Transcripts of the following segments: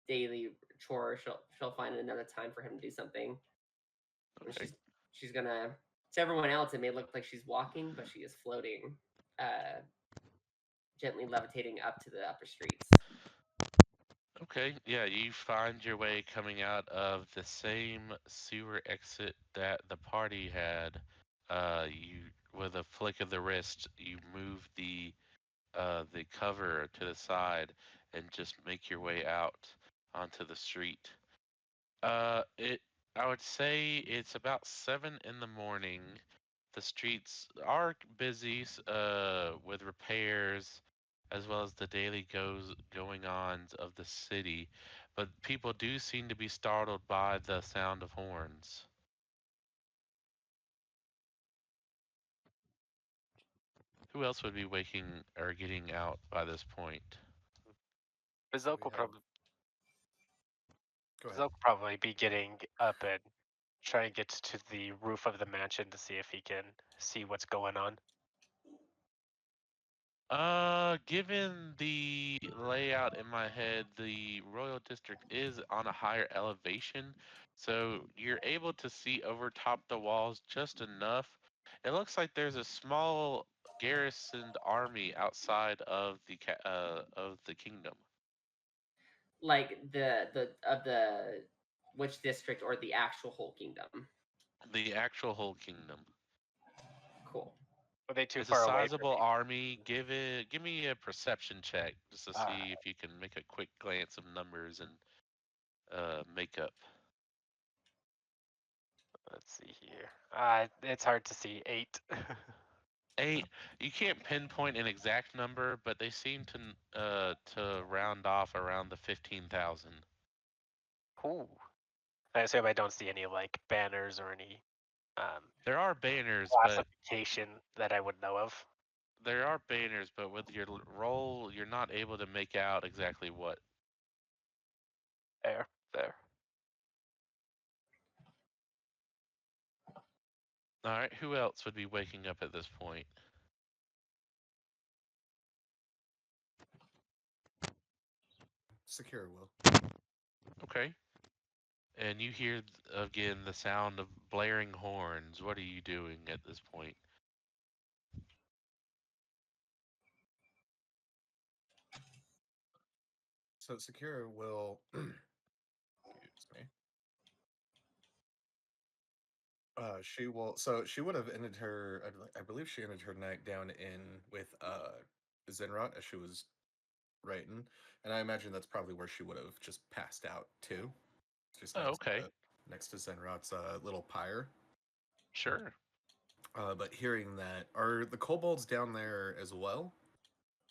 daily chore. She'll find another time for him to do something. And Okay. she's gonna. To everyone else, it may look like she's walking, but she is floating, gently levitating up to the upper streets. Okay, yeah, you find your way coming out of the same sewer exit that the party had. You, with a flick of the wrist, you move the cover to the side and just make your way out onto the street. It I would say it's about 7 in the morning. The streets are busy, with repairs as well as the daily going ons of the city, but people do seem to be startled by the sound of horns. Who else would be waking or getting out by this point? Bizok We will have. probably Go ahead. Bizok will probably be getting up and trying to get to the roof of the mansion to see if he can see what's going on. Given the layout in my head, the Royal District is on a higher elevation, so you're able to see over top the walls just enough. It looks like there's a small garrisoned army outside of the kingdom. Like the which district or the actual whole kingdom. The actual whole kingdom. Cool. Are they too It's a far away from sizable me? army. Give me a perception check just to Uh, see if you can make a quick glance of numbers and makeup. let's see here. It's hard to see 8. 8. You can't pinpoint an exact number, but they seem to round off around the 15,000. Ooh. I assume I don't see any like banners or any There are banners, but classification that I would know of. with your roll, you're not able to make out exactly what. There. All right, who else would be waking up at this point? Sakira will. Okay. And you hear again the sound of blaring horns. What are you doing at this point? So Sakira will. Excuse me. She will. So she would have ended her. I believe she ended her night down in with Zinrot as she was writing, and I imagine that's probably where she would have just passed out too, just Oh, okay. next to Zenrot's little pyre. Sure. But hearing that, are the kobolds down there as well?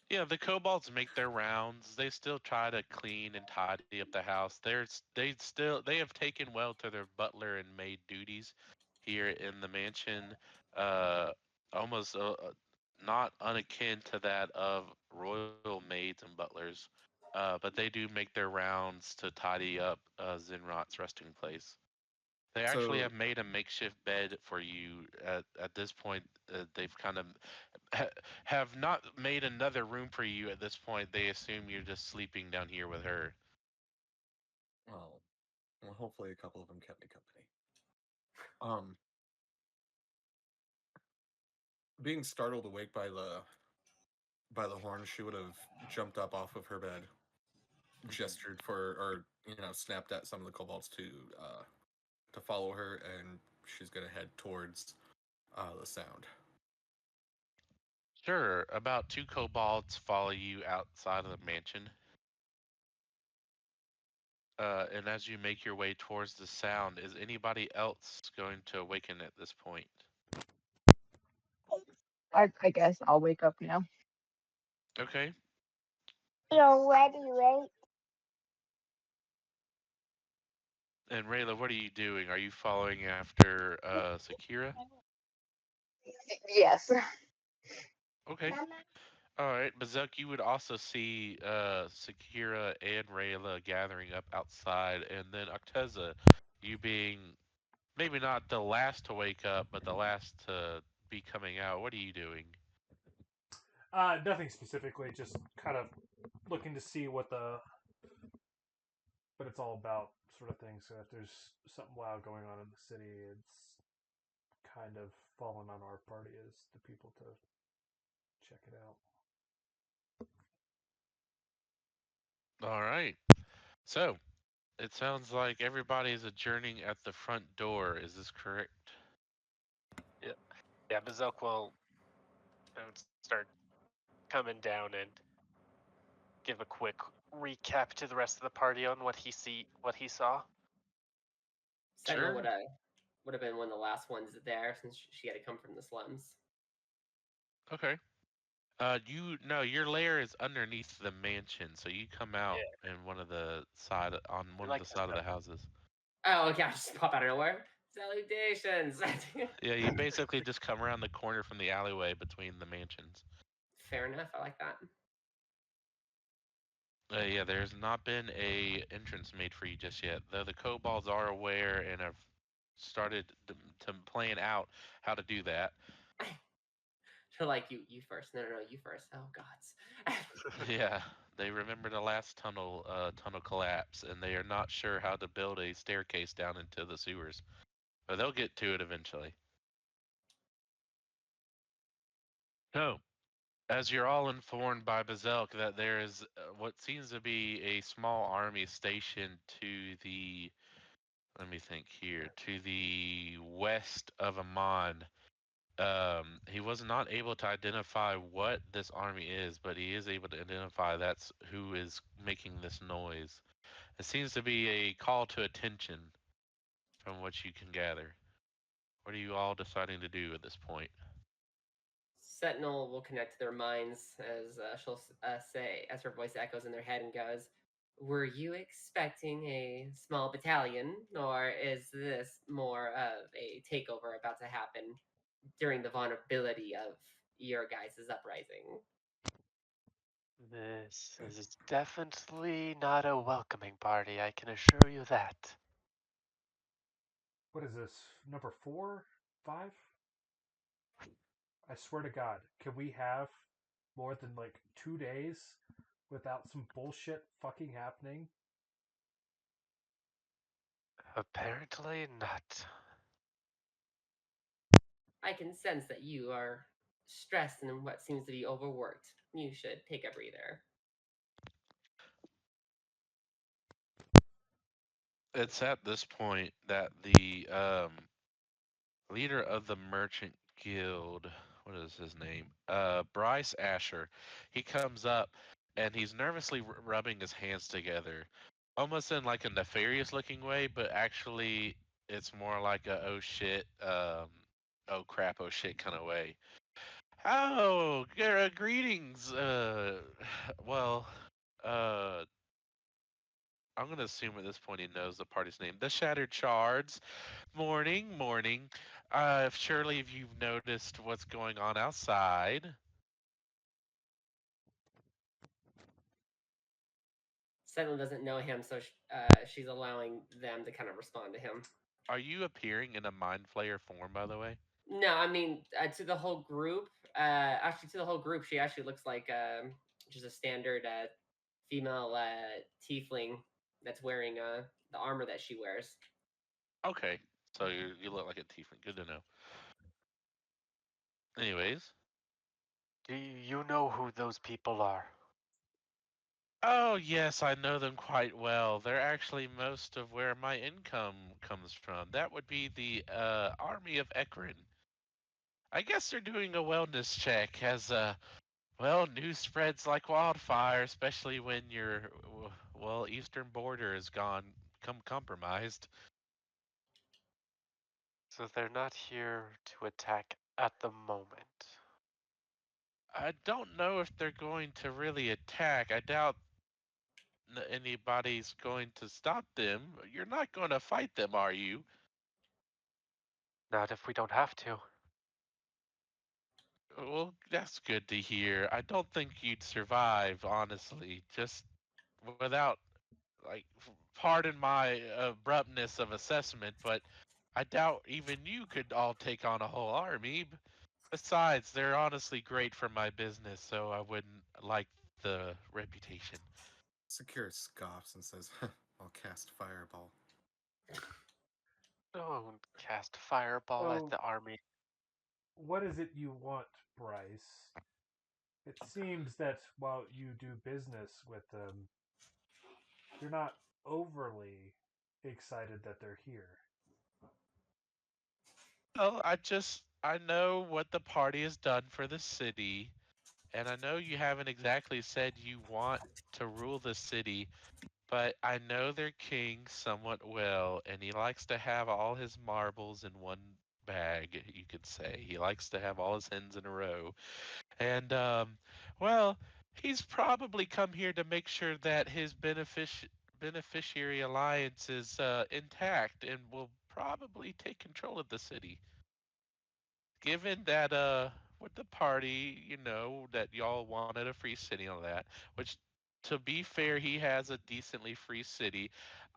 Yeah, the kobolds make their rounds. They still try to clean and tidy up the house. They have taken well to their butler and maid duties here in the mansion. Uh, almost not unakin to that of royal maids and butlers. But they do make their rounds to tidy up Zinrot's resting place. They actually So, have made a makeshift bed for you. At this point, they've kind of have not made another room for you at this point. They assume you're just sleeping down here with her. well, hopefully a couple of them kept me company. Um, being startled awake by the horn, she would have jumped up off of her bed, gestured for, or snapped at some of the kobolds to follow her, and she's gonna head towards the sound. Sure, about 2 kobolds follow you outside of the mansion. And as you make your way towards the sound, is anybody else going to awaken at this point? I guess I'll wake up now. Okay. You're ready, right? And Rayla, what are you doing? Are you following after Sakira? Yes. Okay. All right, Bazuk, you would also see Sakira and Rayla gathering up outside, and then Acteza, you being maybe not the last to wake up, but the last to be coming out. What are you doing? Nothing specifically, just kind of looking to see what the but it's all about sort of things. So if there's something wild going on in the city, it's kind of fallen on our party as the people to check it out. All right. So it sounds like everybody's adjourning at the front door. Is this correct? Yeah, Bazilk will start coming down and give a quick recap to the rest of the party on what he saw. Sentinel Sure. would have been one of the last ones there since she had to come from the slums. Okay. Your lair is underneath the mansion, so you come out in one of the side of the houses. Oh, okay, I just pop out of nowhere. Salutations! Yeah, you basically just come around the corner from the alleyway between the mansions. Fair enough, I like that. Yeah, there's not been a entrance made for you just yet, though the kobolds are aware and have started to plan out how to do that. So like you first. No, you first. Oh gods. Yeah, they remember the last tunnel collapse, and they are not sure how to build a staircase down into the sewers, but they'll get to it eventually. So, as you're all informed by Bazelk that there is what seems to be a small army stationed to the, let me think here, to the west of Amon. He was not able to identify what this army is, but he is able to identify that's who is making this noise. It seems to be a call to attention from what you can gather. What are you all deciding to do at this point? Sentinel will connect to their minds as she'll say, as her voice echoes in their head and goes, "Were you expecting a small battalion, or is this more of a takeover about to happen during the vulnerability of your guys' uprising?" This is definitely not a welcoming party, I can assure you that. What is this? Number 4? 5? I swear to God, can we have more than like 2 days without some bullshit fucking happening? Apparently not. I can sense that you are stressed and what seems to be overworked. You should take a breather. It's at this point that the leader of the merchant guild, what is his name? Bryce Asher. He comes up and he's nervously rubbing his hands together, almost in like a nefarious looking way, but actually it's more like a oh shit, oh crap, oh shit kind of way. Oh, greetings. Well, uh, I'm gonna assume at this point he knows the party's name. The Shattered Shards. Morning, morning. Surely if you've noticed what's going on outside. Sentinel doesn't know him, so she's allowing them to kind of respond to him. Are you appearing in a Mind Flayer form, by the way? No, I mean to the whole group. Actually, to the whole group, she actually looks like just a standard female tiefling that's wearing the armor that she wears. Okay, so you look like a tiefling. Good to know. Anyways. Do you know who those people are? Oh, yes, I know them quite well. They're actually most of where my income comes from. That would be the army of Ekrin. I guess they're doing a wellness check as well, news spreads like wildfire, especially when your eastern border is compromised. So they're not here to attack at the moment. I don't know if they're going to really attack. I doubt anybody's going to stop them. You're not going to fight them, are you? Not if we don't have to. Well, that's good to hear. I don't think you'd survive, honestly. Just without, like, pardon my abruptness of assessment, but I doubt even you could all take on a whole army. Besides, they're honestly great for my business, so I wouldn't like the reputation. Sakira scoffs and says, I'll cast Fireball. Don't cast fireball at the army. What is it you want, Bryce? It seems that while you do business with them, you're not overly excited that they're here. Oh, I know what the party has done for the city, and I know you haven't exactly said you want to rule the city, but I know their king somewhat well, and he likes to have all his marbles in one bag, you could say. He likes to have all his hens in a row. And, well, he's probably come here to make sure that his beneficiary alliance is intact and will probably take control of the city. Given that with the party, that y'all wanted a free city and all that, which to be fair, he has a decently free city.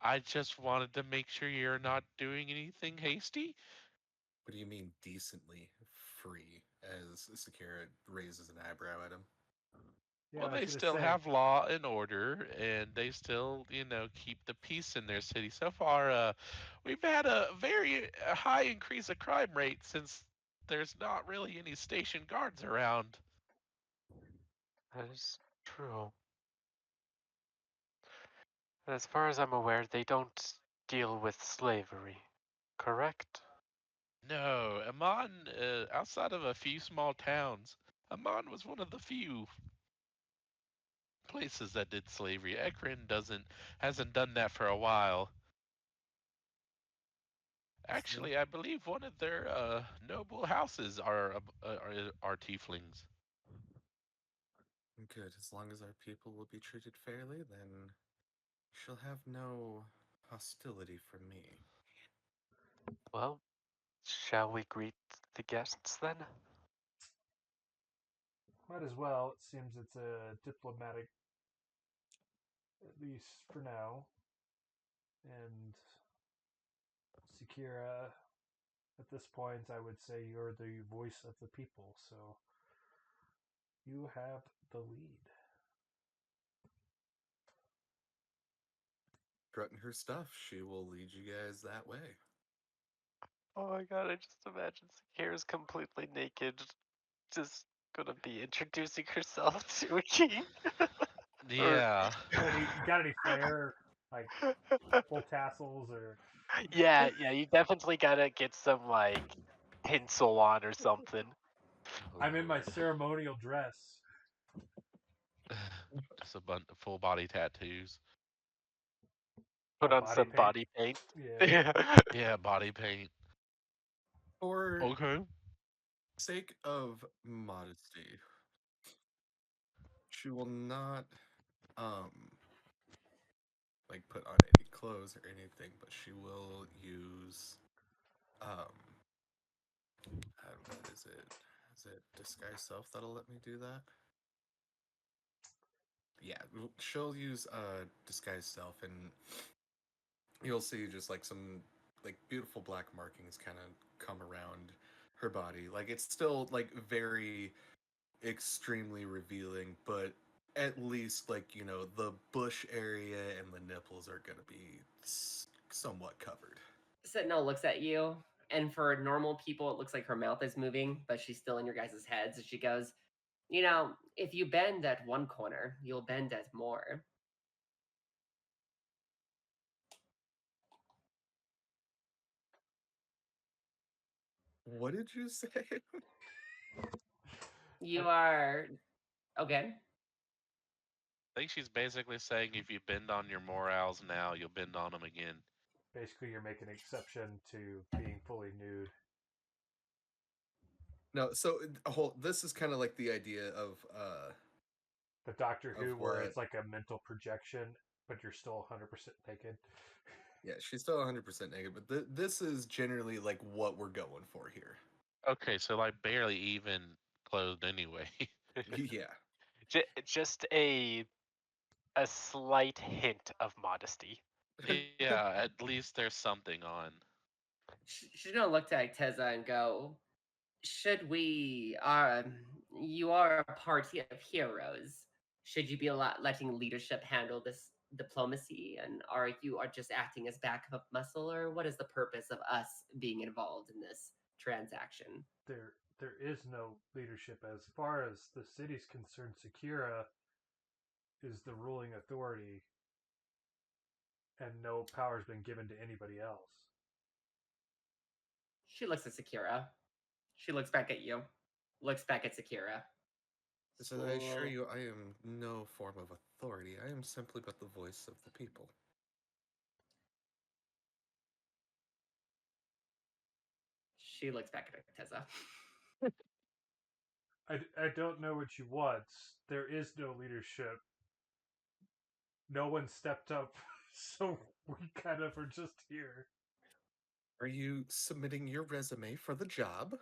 I just wanted to make sure you're not doing anything hasty. What do you mean decently free? As Sakira raises an eyebrow at him. Yeah, Well, I was they gonna still say. have law and order, and they still, keep the peace in their city. So far, we've had a very high increase of crime rate since there's not really any station guards around. That is true. As far as I'm aware, they don't deal with slavery, correct? No, Amman, outside of a few small towns, Amman was one of the few places that did slavery. Ekron hasn't done that for a while. Actually, I believe one of their noble houses are tieflings. Good. As long as our people will be treated fairly, then she'll have no hostility from me. Well, shall we greet the guests then? Might as well. It seems it's a diplomatic, at least for now. And Sakira, at this point, I would say you're the voice of the people, so you have the lead. Strutting her stuff, she will lead you guys that way. Oh my god, I just imagine Sakira's completely naked, just gonna be introducing herself to a king. Yeah. You got any flair, like full tassels or? Yeah, you definitely gotta get some, like, tinsel on or something. I'm in my ceremonial dress. Just a bunch of full body tattoos. Put Oh, on some body paint. Yeah. Yeah, body paint. For Okay. sake of modesty, she will not like put on any clothes or anything, but she will use what is it? Is it disguise self that'll let me do that? Yeah, she'll use disguise self, and you'll see just like some like beautiful black markings kind of come around her body. Like it's still like very extremely revealing, but at least like the bush area and the nipples are gonna be somewhat covered. Sentinel looks at you, and for normal people, it looks like her mouth is moving, but she's still in your guys' heads. And she goes, if you bend at one corner, you'll bend at more. What did you say? You are okay. I think she's basically saying if you bend on your morals now, you'll bend on them again. Basically, you're making an exception to being fully nude. No, so this is kind of like the idea of The Doctor Who, of where what? it's like a mental projection, but you're still 100% naked. Yeah, she's still 100% naked, but this is generally like what we're going for here. Okay, so like barely even clothed anyway. Yeah. Just a slight hint of modesty. Yeah, at least there's something on. She's gonna look to Acteza and go, should we you are a party of heroes. Should you be letting leadership handle this diplomacy, and are you just acting as backup muscle, or what is the purpose of us being involved in this transaction? There is no leadership as far as the city's concerned. Sakira is the ruling authority, and no power's been given to anybody else. She looks at Sakira. She looks back at you. Looks back at Sakira. So I assure you, I am no form of authority. I am simply but the voice of the people. She looks back at Acteza. I don't know what you want. There is no leadership. No one stepped up, so we kind of are just here. Are you submitting your resume for the job?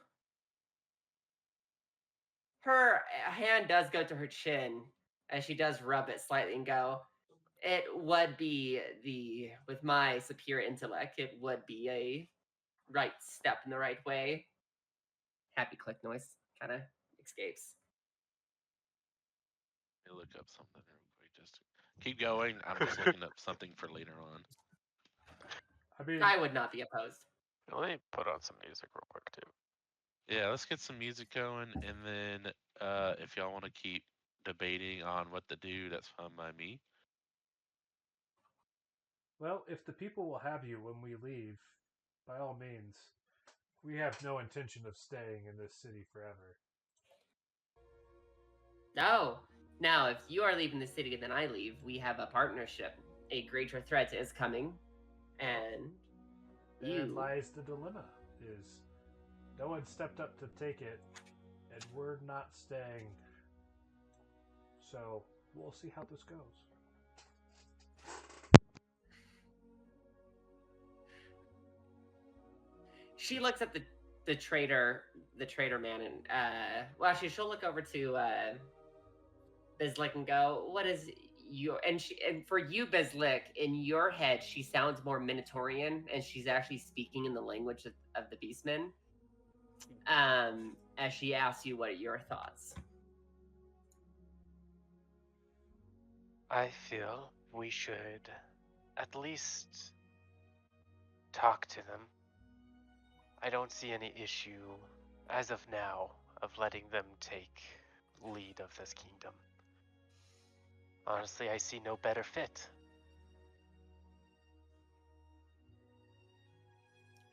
Her hand does go to her chin as she does rub it slightly and go, it would be with my superior intellect, it would be a right step in the right way. Happy click noise kind of escapes. Let me look up something real quick. Just keep going. I'm just looking up something for later on. I mean, I would not be opposed. Let me put on some music real quick too. Yeah, let's get some music going, and then if y'all want to keep debating on what to do, that's fine by me. well, if the people will have you when we leave, by all means. We have no intention of staying in this city forever. No. Now, if you are leaving the city, then I leave. We have a partnership. A greater threat is coming, and There lies the dilemma: is no one stepped up to take it, and we're not staying. So we'll see how this goes. she looks at the traitor man, and well, actually, she'll look over to Bizlik and go, "What is your?" And for you, Bizlik, in your head, she sounds more Minotaurian, and she's actually speaking in the language of the Beastmen. As she asks you, "What are your thoughts?" I feel we should at least talk to them. I don't see any issue, as of now, of letting them take lead of this kingdom. Honestly, I see no better fit.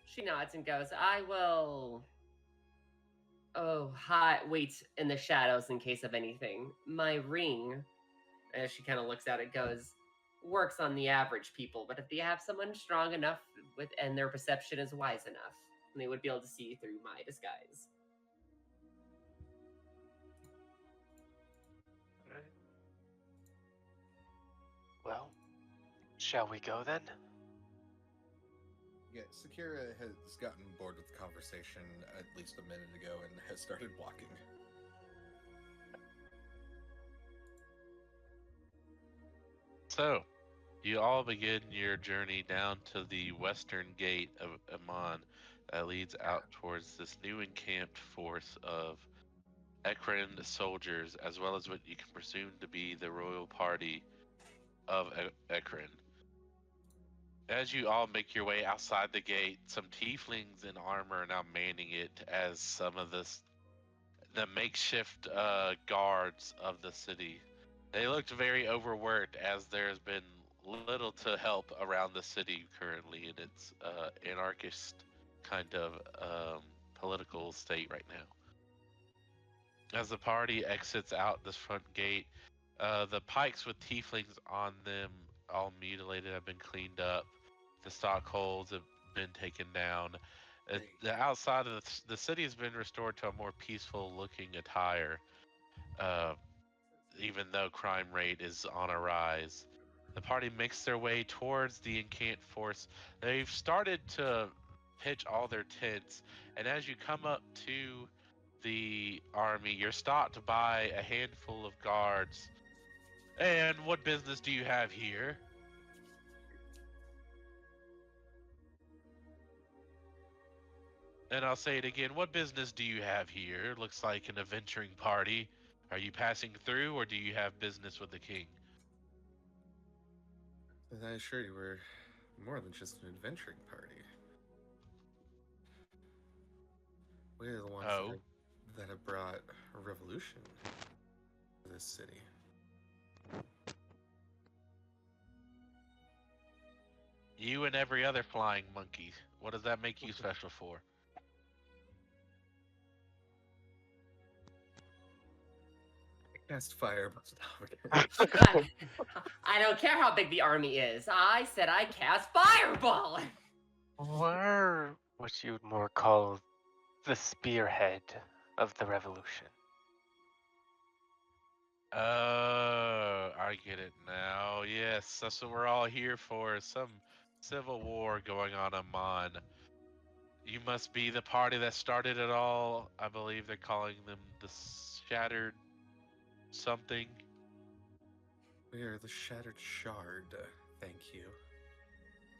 She nods and goes, "I will. Wait in the shadows in case of anything. My ring," as she kind of looks at it, goes, "works on the average people, but if they have someone strong enough and their perception is wise enough, they would be able to see through my disguise." Right. Well, shall we go then? Yeah, Sakira has gotten bored with the conversation at least a minute ago and has started walking. So, you all begin your journey down to the western gate of Amon that leads out towards this new encamped force of Ekran soldiers, as well as what you can presume to be the royal party of Ekran. As you all make your way outside the gate, some tieflings in armor are now manning it as some of the makeshift guards of the city. They looked very overworked, as there's been little to help around the city currently in its anarchist kind of political state right now. As the party exits out this front gate, the pikes with tieflings on them, all mutilated, have been cleaned up. The stockholds have been taken down. The outside of the city has been restored to a more peaceful-looking attire, even though crime rate is on a rise. The party makes their way towards the encamped force. They've started to pitch all their tents, and as you come up to the army, you're stopped by a handful of guards. "And what business do you have here?" And I'll say it again, "What business do you have here? Looks like an adventuring party. Are you passing through, or do you have business with the king?" And I assure you, we're more than just an adventuring party. We're the ones Oh, that have brought a revolution to this city. you and every other flying monkey. What does that make you special for? Cast fire. I don't care how big the army is. I said I cast fireball. We're what you'd more call the spearhead of the revolution. Oh, I get it now. Yes, that's what we're all here for. Some civil war going on Amon. You must be the party that started it all. I believe they're calling them the Shattered something. We are the Shattered Shard. Thank you.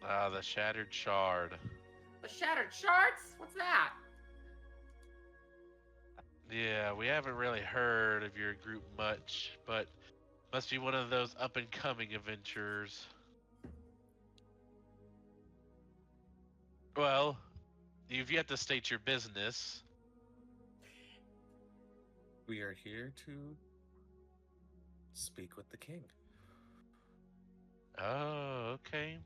The Shattered Shard. The shattered shards? What's that? Yeah, we haven't really heard of your group much, but must be one of those up and coming adventurers. Well, you've yet to state your business. We are here to speak with the king. Oh, okay.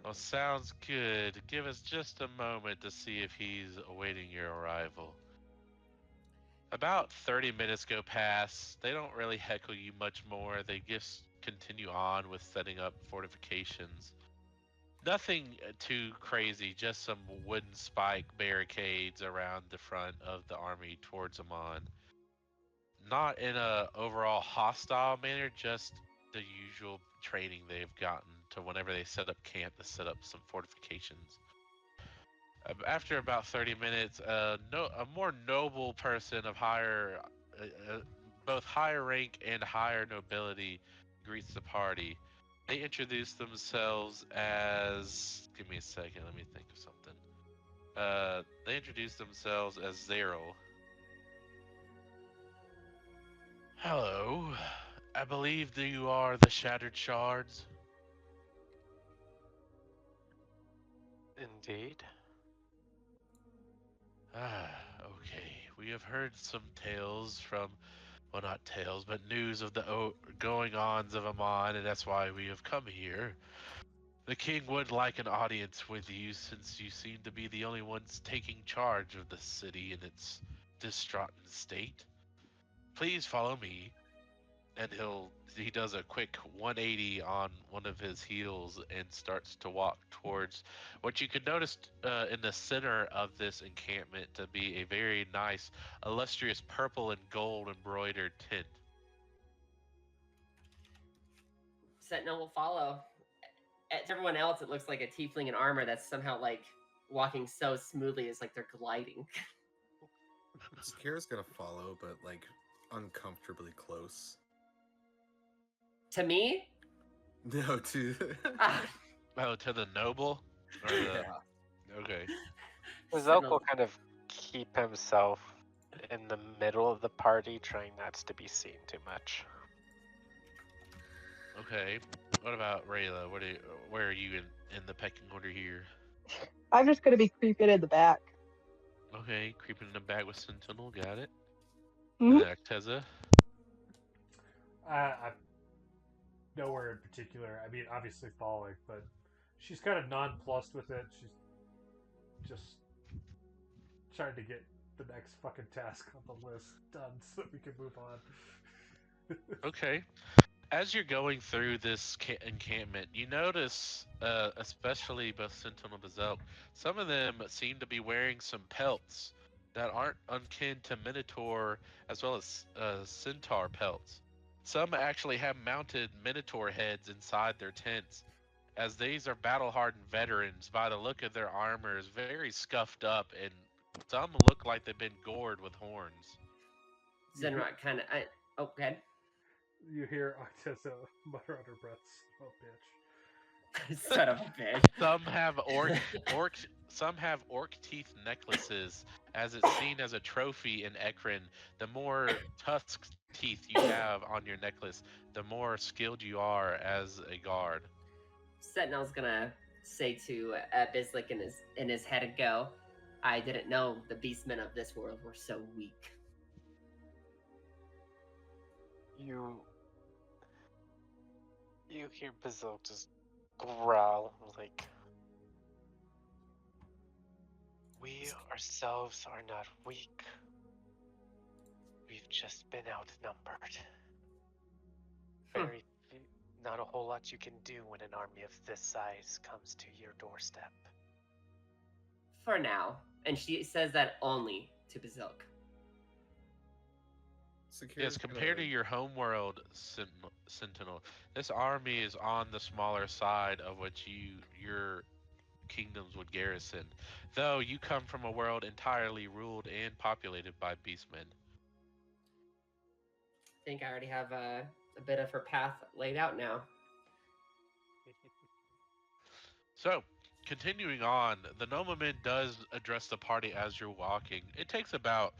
Well, sounds good. Give us just a moment to see if he's awaiting your arrival. About 30 minutes go past. They don't really heckle you much more. They just continue on with setting up fortifications. Nothing too crazy, just some wooden spike barricades around the front of the army towards Amon. Not in a overall hostile manner, just the usual training they've gotten to whenever they set up camp to set up some fortifications. After about 30 minutes, a more noble person of higher, both higher rank and higher nobility, greets the party. They introduce themselves as. Give me a second. Let me think of something. They introduce themselves as Zero. Hello. I believe that you are the Shattered Shards. Indeed. Ah, okay. We have heard some tales from, well, not tales, but news of the going-ons of Amon, and that's why we have come here. The king would like an audience with you, since you seem to be the only ones taking charge of the city in its distraught state. Please follow me, and he does a quick 180 on one of his heels and starts to walk towards what you could notice in the center of this encampment to be a very nice, illustrious purple and gold embroidered tent. Sentinel will follow. To everyone else, it looks like a tiefling in armor that's somehow like walking so smoothly, it's like they're gliding. Sakira's gonna follow, but like uncomfortably close. To me? No, to Ah, Oh, to the noble? Or the, yeah. okay. Zelk Sentinel- will kind of keep himself in the middle of the party, trying not to be seen too much. Okay. What about Rayla? Where are you in the pecking order here? I'm just gonna be creeping in the back. Okay, creeping in the back with Sentinel, got it. Mhm. And Acteza. I nowhere in particular. I mean, obviously following, but she's kind of nonplussed with it. She's just trying to get the next fucking task on the list done so that we can move on. Okay. As you're going through this encampment, you notice, especially both Sentinel and Bazelk, some of them seem to be wearing some pelts that aren't unkin to Minotaur as well as Centaur pelts. Some actually have mounted Minotaur heads inside their tents, as these are battle-hardened veterans. By the look of their armor, is very scuffed up, and some look like they've been gored with horns. Zinrot kind of. Oh, go ahead. You hear Acteza mutter under breath, "Oh, bitch." Son of a bitch. Some have orc teeth necklaces, as it's seen as a trophy in Ekron. The more tusk teeth you have on your necklace, the more skilled you are as a guard. Sentinel's gonna say to Bislik in his head and go, I didn't know the beastmen of this world were so weak. You hear Bazil just growl like, we ourselves are not weak. We've just been outnumbered. Not a whole lot you can do when an army of this size comes to your doorstep. For now. And she says that only to Bazilk. Yes, compared to your homeworld, Sentinel, this army is on the smaller side of what your kingdoms would garrison. Though you come from a world entirely ruled and populated by beastmen. I think I already have a bit of her path laid out now. So, continuing on, the nobleman does address the party as you're walking. It takes about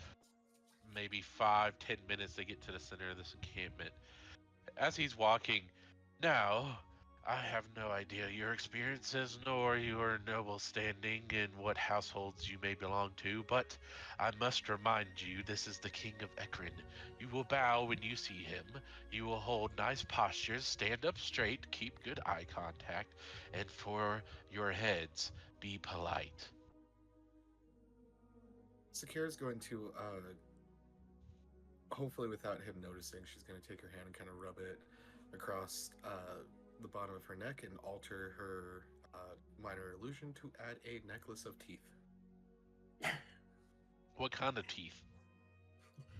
maybe 5-10 minutes to get to the center of this encampment. As he's walking, now, I have no idea your experiences nor your noble standing in what households you may belong to, but I must remind you this is the King of Ekron. You will bow when you see him, you will hold nice postures, stand up straight, keep good eye contact, and for your heads, be polite. Sakira's going to, hopefully without him noticing, she's going to take her hand and kind of rub it across the bottom of her neck and alter her minor illusion to add a necklace of teeth. What kind of teeth?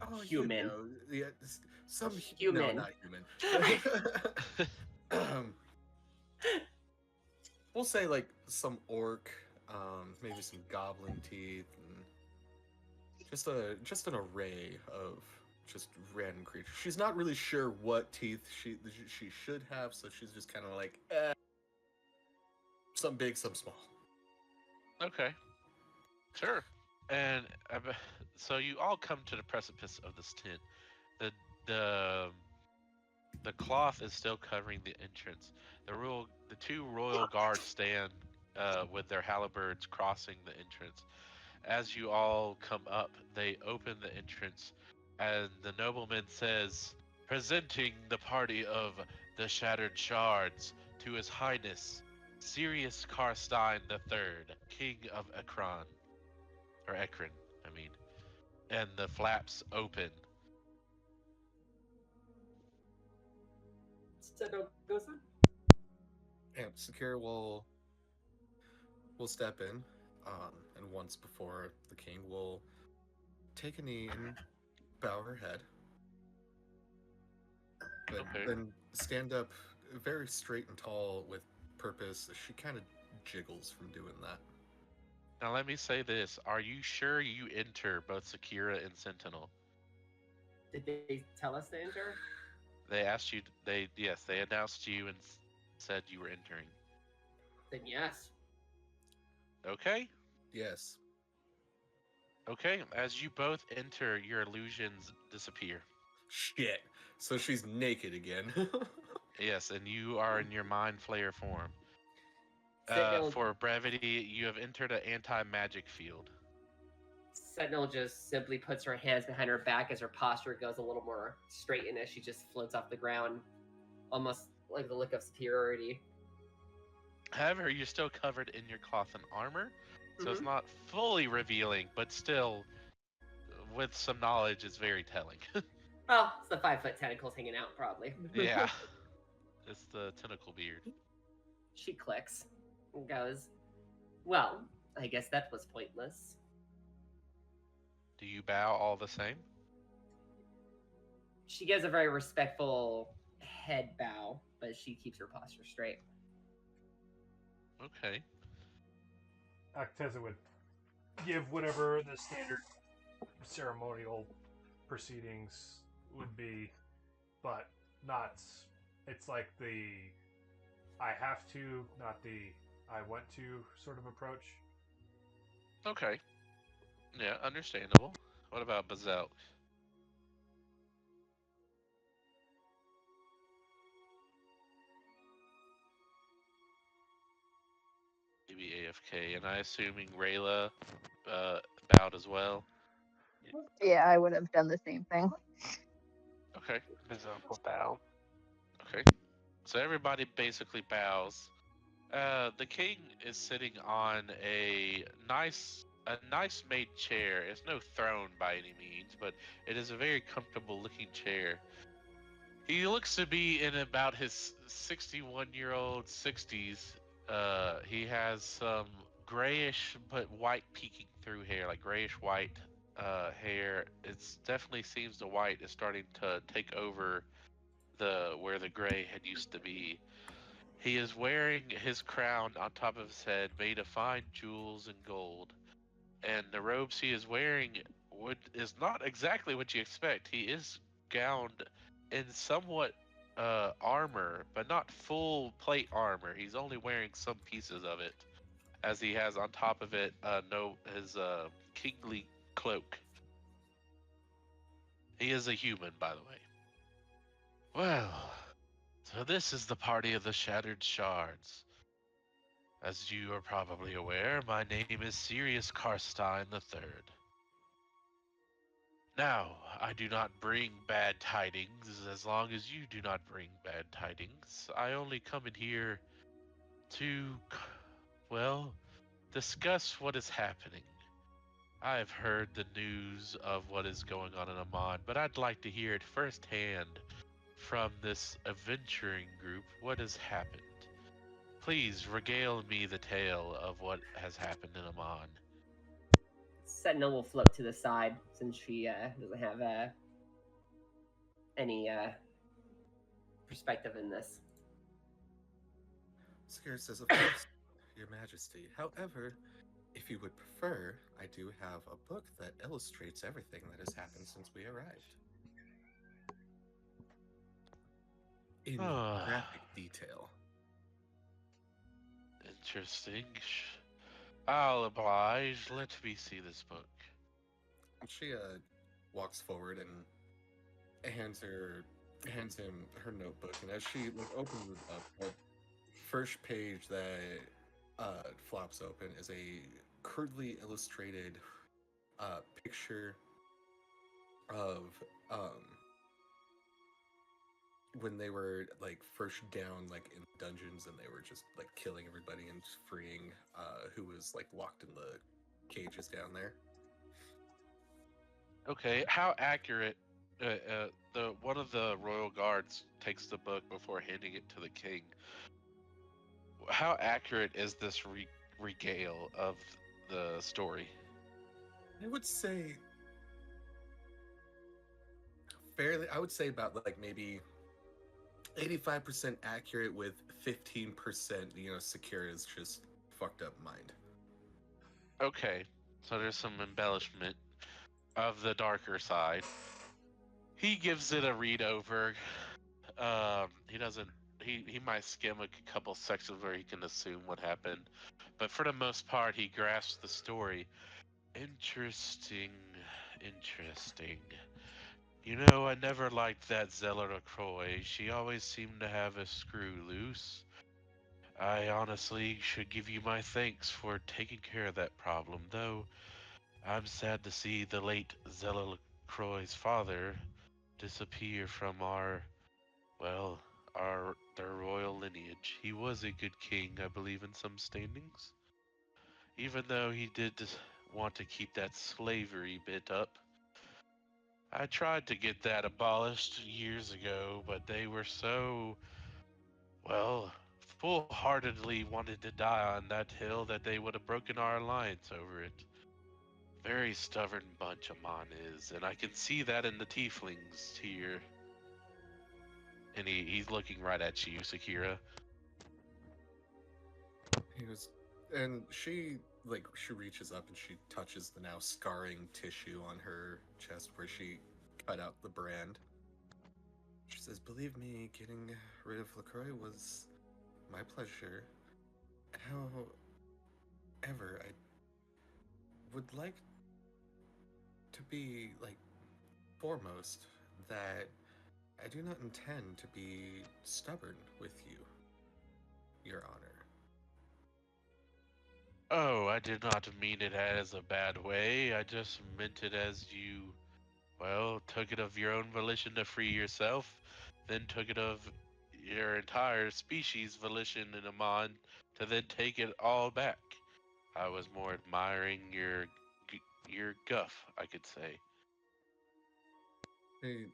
Oh, Human. You know, yeah, some Human. No, not human. We'll say like some orc, maybe some goblin teeth, and just an array of just random creatures. She's not really sure what teeth she should have, so she's just kind of like, some big, some small. Okay. Sure. And so you all come to the precipice of this tent. The cloth is still covering the entrance. The two royal guards stand with their halberds crossing the entrance. As you all come up, they open the entrance, and the nobleman says, presenting the party of the Shattered Shards to His Highness, Sirius Karstein III, King of Ekron. Or Ekron, I mean. And the flaps open. Sentinel goes in. And Sakira will step in, and once before the king will take a knee and bow her head, but then stand up very straight and tall with purpose. She kind of jiggles from doing that. Now let me say this. Are you sure you enter both Sakira and Sentinel? Did they tell us to enter? They asked you, they announced you and said you were entering. Then yes. Okay? Yes. Okay, as you both enter, your illusions disappear. Shit. So she's naked again. Yes, and you are in your mind flayer form. Sentinel, For brevity, you have entered an anti-magic field. Sentinel just simply puts her hands behind her back as her posture goes a little more straightened as she just floats off the ground, almost like the look of superiority. However, you're still covered in your cloth and armor, so it's not fully revealing, but still, with some knowledge, it's very telling. Well, it's the 5-foot tentacles hanging out, probably. Yeah, it's the tentacle beard. She clicks and goes, well, I guess that was pointless. Do you bow all the same? She gives a very respectful head bow, but she keeps her posture straight. Okay. Acteza would give whatever the standard ceremonial proceedings would be, but not. It's like the I have to, not the I want to sort of approach. Okay. Yeah, understandable. What about Bazelt? AFK, and I assuming Rayla bowed as well. Yeah, I would have done the same thing. Okay. Berserk will bow. Okay. So everybody basically bows. The king is sitting on a nice made chair. It's no throne by any means, but it is a very comfortable looking chair. He looks to be in about his 61-year-old 60s. He has some grayish but white peeking through hair, like grayish white hair. It's definitely seems the white is starting to take over where the gray had used to be. He is wearing his crown on top of his head, made of fine jewels and gold. And the robes he is wearing is not exactly what you expect. He is gowned in somewhat armor, but not full plate armor. He's only wearing some pieces of it, as he has on top of it his kingly cloak. He is a human, by the way. Well, so this is the party of the Shattered Shards. As you are probably aware, my name is Sirius Karstein III. Now, I do not bring bad tidings as long as you do not bring bad tidings. I only come in here to, well, discuss what is happening. I've heard the news of what is going on in Amman, but I'd like to hear it firsthand from this adventuring group what has happened. Please regale me the tale of what has happened in Amman. Sentinel will flip to the side since she doesn't have any perspective in this. Sakira says, of course, Your Majesty. However, if you would prefer, I do have a book that illustrates everything that has happened since we arrived. In graphic detail. Interesting. I'll oblige. Let me see this book. And she walks forward and hands him her notebook. And as she opens it up, the first page that flops open is a crudely illustrated picture of when they were first down in dungeons, and they were just killing everybody and freeing who was locked in the cages down there. Okay, how accurate? The one of the royal guards takes the book before handing it to the king. How accurate is this regale of the story? I would say fairly. I would say about maybe 85% accurate with 15%. Sakira's just fucked up mind. Okay, so there's some embellishment of the darker side. He gives it a read over. He doesn't. He might skim a couple sections where he can assume what happened, but for the most part, he grasps the story. Interesting. You know, I never liked that Zeller LaCroix. She always seemed to have a screw loose. I honestly should give you my thanks for taking care of that problem, though I'm sad to see the late Zeller LaCroix's father disappear from their royal lineage. He was a good king, I believe, in some standings. Even though he did want to keep that slavery bit up. I tried to get that abolished years ago, but they were so, full-heartedly wanted to die on that hill that they would have broken our alliance over it. Very stubborn bunch Amon is, and I can see that in the tieflings here. And he's looking right at you, Sakira. And she reaches up and she touches the now scarring tissue on her chest where she cut out the brand. She says, "Believe me, getting rid of LaCroix was my pleasure. However, I would like to be foremost that I do not intend to be stubborn with you, Your Honor." Oh, I did not mean it as a bad way. I just meant it as you, well, took it of your own volition to free yourself, then took it of your entire species' volition in a mind to then take it all back. I was more admiring your guff, I could say. He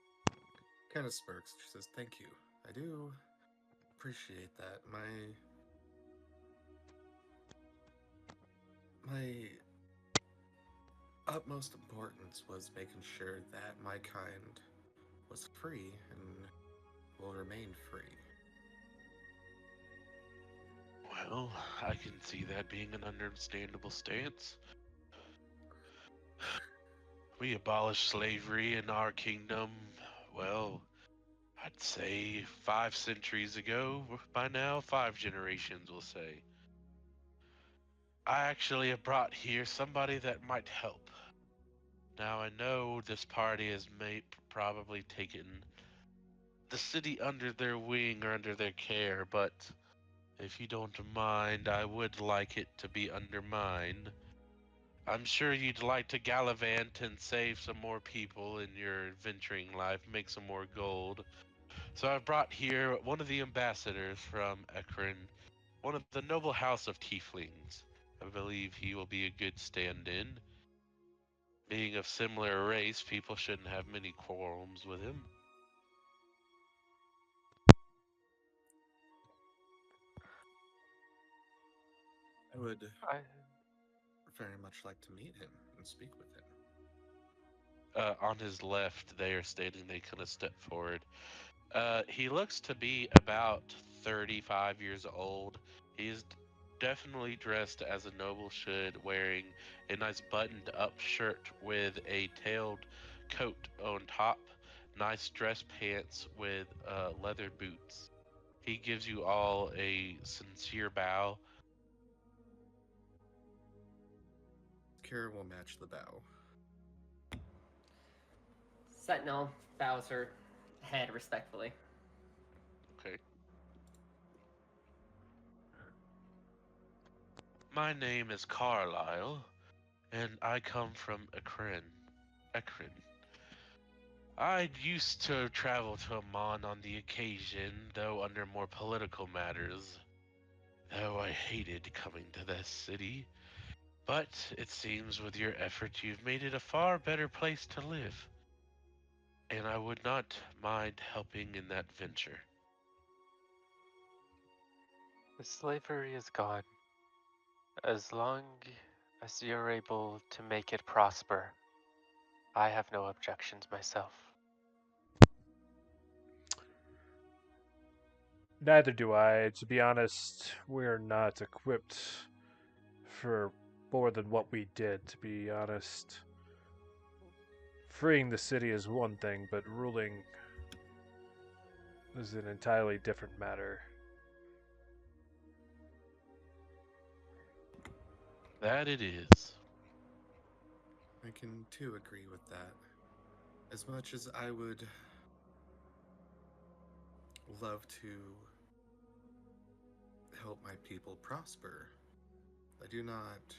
kind of smirks. She says, "Thank you. I do appreciate that. My utmost importance was making sure that my kind was free and will remain free." Well, I can see that being an understandable stance. We abolished slavery in our kingdom, well, I'd say 5 centuries ago. By now, 5 generations, we'll say. I actually have brought here somebody that might help. Now, I know this party has probably taken the city under their wing or under their care, but if you don't mind, I would like it to be under mine. I'm sure you'd like to gallivant and save some more people in your adventuring life, make some more gold. So I've brought here one of the ambassadors from Ekron, one of the noble house of tieflings. I believe he will be a good stand-in. Being of similar race, people shouldn't have many quarrels with him. I would I, very much like to meet him and speak with him. On his left, they are standing, they kind of step forward. He looks to be about 35 years old. He's definitely dressed as a noble should, wearing a nice buttoned up shirt with a tailed coat on top, nice dress pants with leather boots. He gives you all a sincere bow. Kira will match the bow. Sentinel bows her head respectfully. Okay. My name is Carlisle, and I come from Ekron. Ekron. I used to travel to Amon on the occasion, though under more political matters. Though I hated coming to this city. But it seems with your effort you've made it a far better place to live. And I would not mind helping in that venture. the slavery is gone. As long as you're able to make it prosper, I have no objections myself. Neither do I. To be honest, we're not equipped for more than what we did, to be honest. Freeing the city is one thing, but ruling is an entirely different matter. That it is. I can too agree with that. As much as I would love to help my people prosper, I do not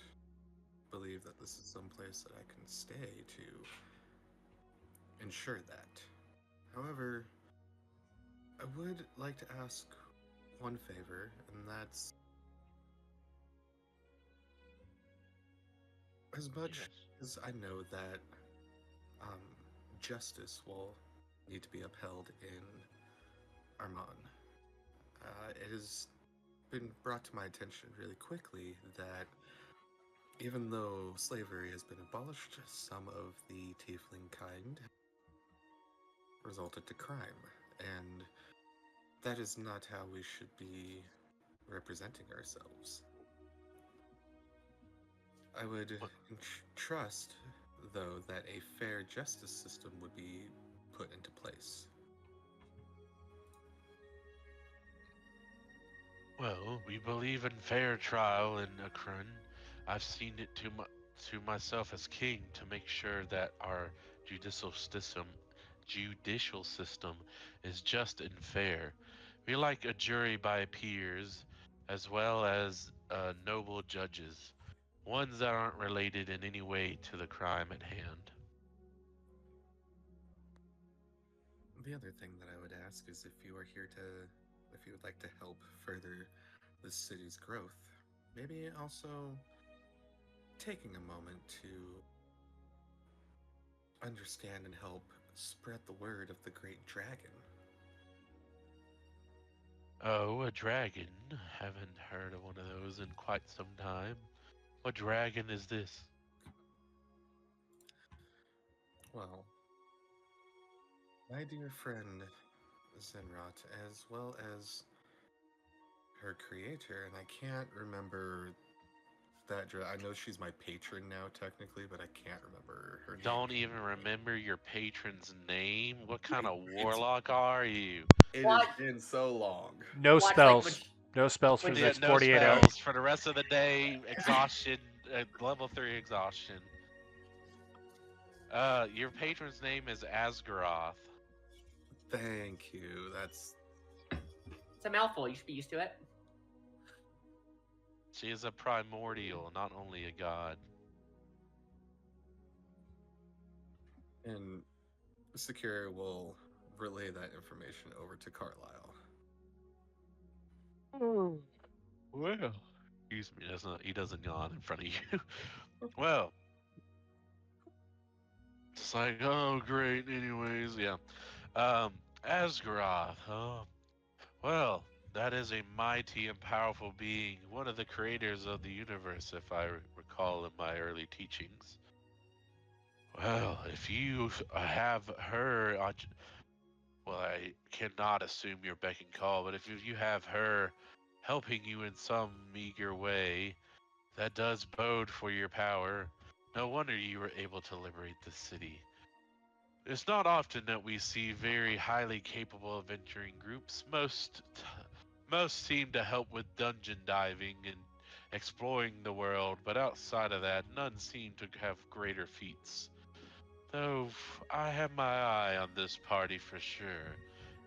believe that this is some place that I can stay to ensure that. However, I would like to ask one favor, and that's as much Yes. as I know that um, justice will need to be upheld in Armon. It has been brought to my attention really quickly that even though slavery has been abolished, some of the tiefling kind resulted to crime, and that is not how we should be representing ourselves. I would trust, though, that a fair justice system would be put into place. Well, we believe in fair trial in Akron. I've seen it to myself as king to make sure that our judicial system is just and fair. We like a jury by peers as well as noble judges. ones that aren't related in any way to the crime at hand. The other thing that I would ask is if you would like to help further the city's growth, maybe also taking a moment to understand and help spread the word of the great dragon. Oh, a dragon? Haven't heard of one of those in quite some time. What dragon is this? Well, my dear friend Zinrot, as well as her creator, and I can't remember I know she's my patron now, technically, but I can't remember her name. Don't even remember your patron's name? What kind of warlock are you? It What? has been so long. No Watch, like, spells. No spells for when the Yeah, next no 48 hours. spells for the rest of the day. Exhaustion, level 3 exhaustion. Your patron's name is Asgaroth. Thank you. That's It's a mouthful. You should be used to it. She is a primordial, not only a god. and Sakira will relay that information over to Carlisle. Well, excuse me, he doesn't yawn in front of you. Well, it's like, oh, great. Anyways, yeah. Asgaroth. Oh, well, that is a mighty and powerful being, one of the creators of the universe, if I recall in my early teachings. Well, if you have her, well, I cannot assume your beck and call, but if you have her helping you in some meager way, that does bode for your power. No wonder you were able to liberate the city. It's not often that we see very highly capable adventuring groups. Most seem to help with dungeon diving and exploring the world, but outside of that, none seem to have greater feats. Though I have my eye on this party for sure.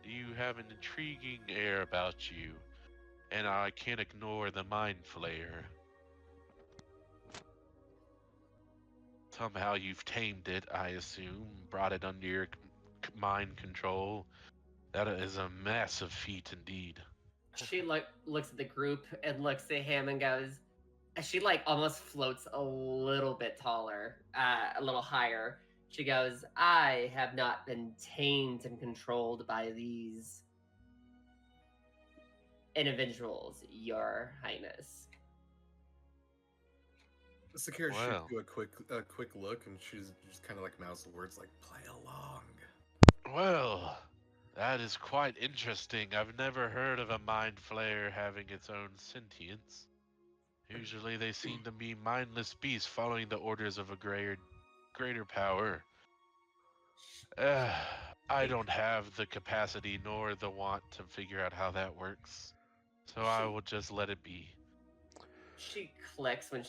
You have an intriguing air about you, and I can't ignore the mind flayer. Somehow you've tamed it, I assume, brought it under your mind control. That is a massive feat indeed. She looks at the group and looks at him and goes. She like almost floats a little bit taller, a little higher. She goes, "I have not been tamed and controlled by these individuals, Your Highness." Sakira shoots Well. you a quick look, and she's just kind of like mouths the words like "play along." Well, that is quite interesting. I've never heard of a mind flayer having its own sentience. Usually they seem to be mindless beasts following the orders of a greater power. I don't have the capacity nor the want to figure out how that works. So I will just let it be. She clicks when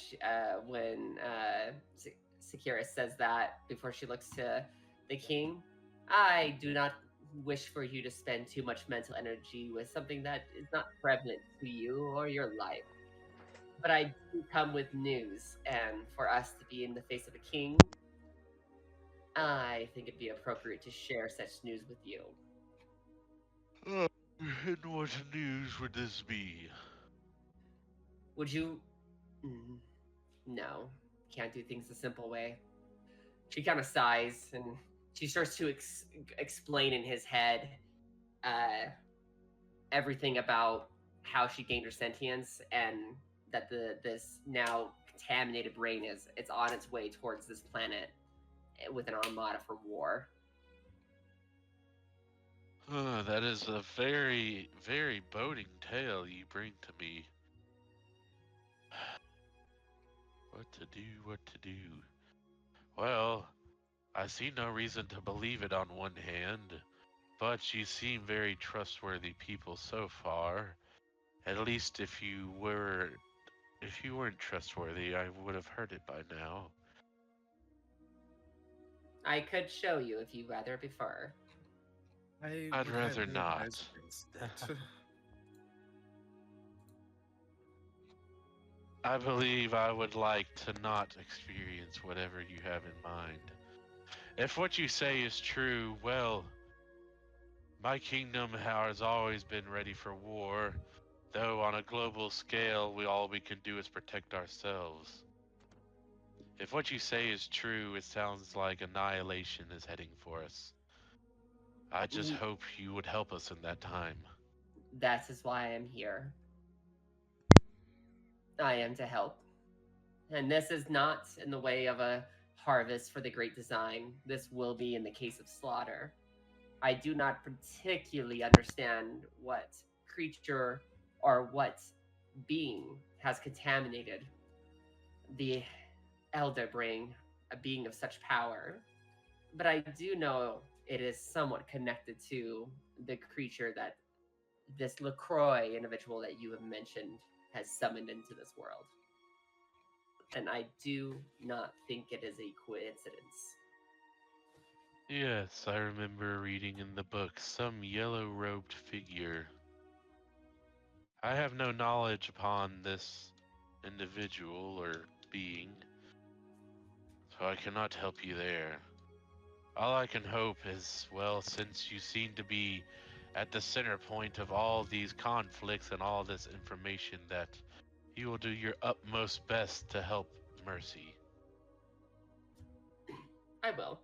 Sakira says that before she looks to the king. I do not wish for you to spend too much mental energy with something that is not prevalent to you or your life. But I do come with news, and for us to be in the face of a king, I think it'd be appropriate to share such news with you. And what news would this be? Would you? No, can't do things the simple way. She kind of sighs and she starts to explain in his head everything about how she gained her sentience and that this now contaminated brain it's on its way towards this planet with an armada for war. That is a very, very boding tale you bring to me. What to do? Well, I see no reason to believe it on one hand, but you seem very trustworthy people so far. At least if you weren't trustworthy, I would have heard it by now. I could show you if you rather prefer. I'd would rather highly not. advise against it. I believe I would like to not experience whatever you have in mind. If what you say is true, well, my kingdom has always been ready for war, though on a global scale, all we can do is protect ourselves. If what you say is true, it sounds like annihilation is heading for us. I just hope you would help us in that time. That is why I'm here. I am to help. And this is not in the way of a harvest for the great design. This will be in the case of slaughter. I do not particularly understand what creature or what being has contaminated the elder brain, a being of such power. But I do know it is somewhat connected to the creature that this LaCroix individual that you have mentioned has summoned into this world. And I do not think it is a coincidence. Yes, I remember reading in the book some yellow-robed figure. I have no knowledge upon this individual or being, so I cannot help you there. All I can hope is, well, since you seem to be at the center point of all these conflicts and all this information, that you will do your utmost best to help Mercy. I will,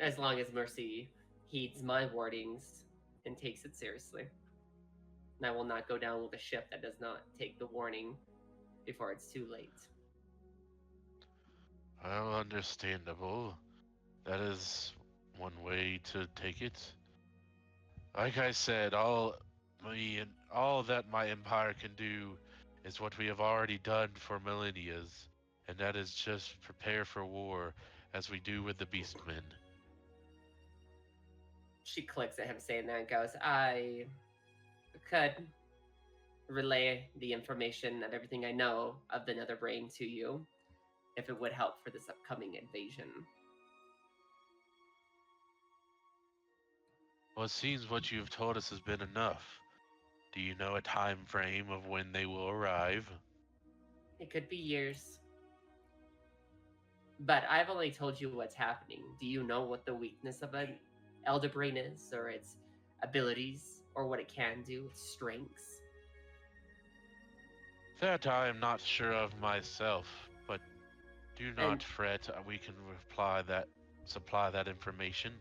as long as Mercy heeds my warnings and takes it seriously. And I will not go down with a ship that does not take the warning before it's too late. Well, understandable. That is one way to take it. Like I said, all that my empire can do is what we have already done for millennia, and that is just prepare for war, as we do with the Beastmen. She clicks at him saying that and goes, I could relay the information and everything I know of the Nether Brain to you if it would help for this upcoming invasion. Well, it seems what you've told us has been enough. Do you know a time frame of when they will arrive? It could be years. But I've only told you what's happening. Do you know what the weakness of an Elder Brain is, or its abilities, or what it can do, its strengths? That I am not sure of myself, but do not And fret. We can supply that information.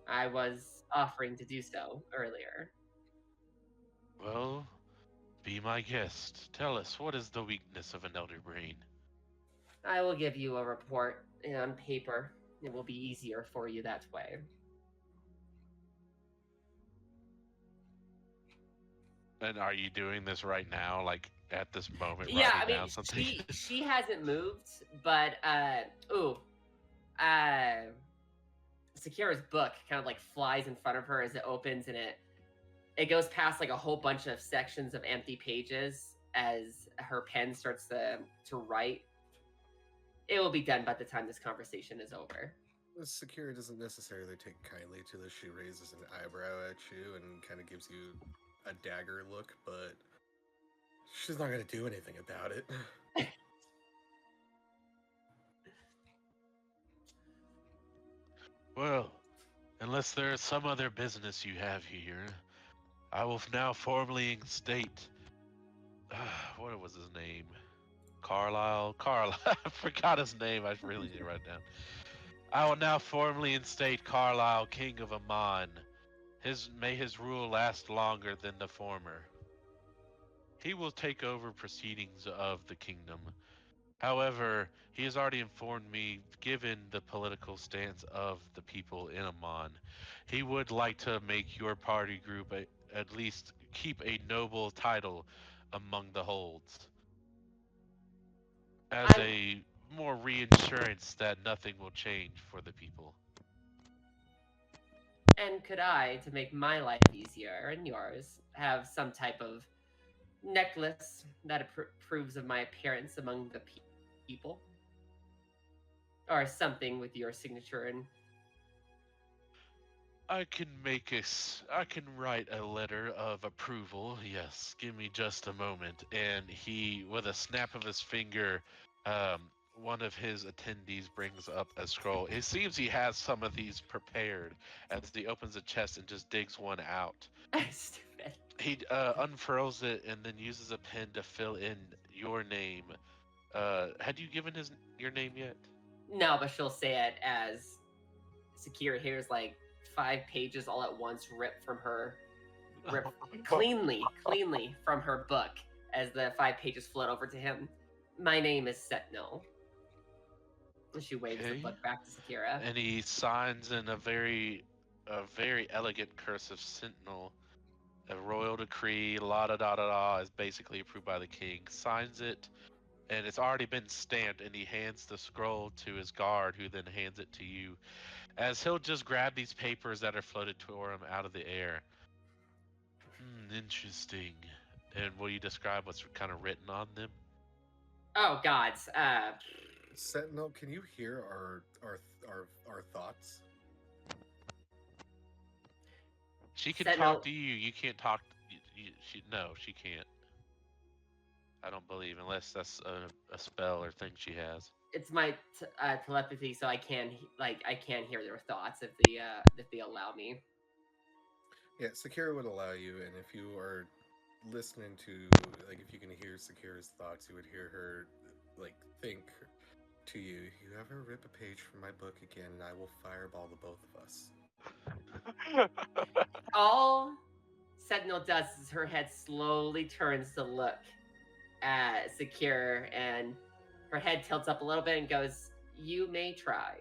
I was offering to do so earlier. Well, be my guest. Tell us, what is the weakness of an elder brain? I will give you a report on paper. It will be easier for you that way. And are you doing this right now, like at this moment, Yeah, writing I mean, down something? she hasn't moved, but Sakira's book kind of like flies in front of her as it opens, and it goes past like a whole bunch of sections of empty pages as her pen starts to write. It will be done by the time this conversation is over. Sakira doesn't necessarily take kindly to this. She raises an eyebrow at you and kind of gives you a dagger look, but she's not going to do anything about it. Well, unless there is some other business you have here, I will now formally instate. What was his name? Carlisle? I forgot his name. I really need to write it down. I will now formally instate Carlisle King of Amon. May his rule last longer than the former. He will take over proceedings of the kingdom. However, he has already informed me, given the political stance of the people in Amon, he would like to make your party group at least keep a noble title among the holds, as a more reassurance that nothing will change for the people. And could I, to make my life easier and yours, have some type of necklace that approves of my appearance among the people? Or something with your signature and I can I can write a letter of approval. Yes, give me just a moment. And he, with a snap of his finger, one of his attendees brings up a scroll. It seems he has some of these prepared as he opens a chest and just digs one out. Stupid. He unfurls it and then uses a pen to fill in your name. Had you given your name yet? No, but she'll say it as Sakira hears like 5 pages all at once ripped from her, ripped cleanly from her book as the 5 pages float over to him. My name is Sentinel. And she waves the Okay. book back to Sakira. And he signs in a very elegant cursive Sentinel. A royal decree, la da da da da, is basically approved by the king. Signs it, and it's already been stamped. And he hands the scroll to his guard, who then hands it to you. As he'll just grab these papers that are floated toward him out of the air. Interesting. And will you describe what's kind of written on them? Oh gods. Sentinel, can you hear our thoughts? She can Sentinel- talk to you. You can't talk. No, she can't. I don't believe, unless that's a spell or thing she has. It's my telepathy, so I can hear their thoughts if they allow me. Yeah, Sakira would allow you, and if you are listening to, like, if you can hear Sakira's thoughts, you would hear her, like, think to you, you ever rip a page from my book again, and I will fireball the both of us. All Sentinel does is her head slowly turns to look at Sakira, and her head tilts up a little bit and goes, "You may try."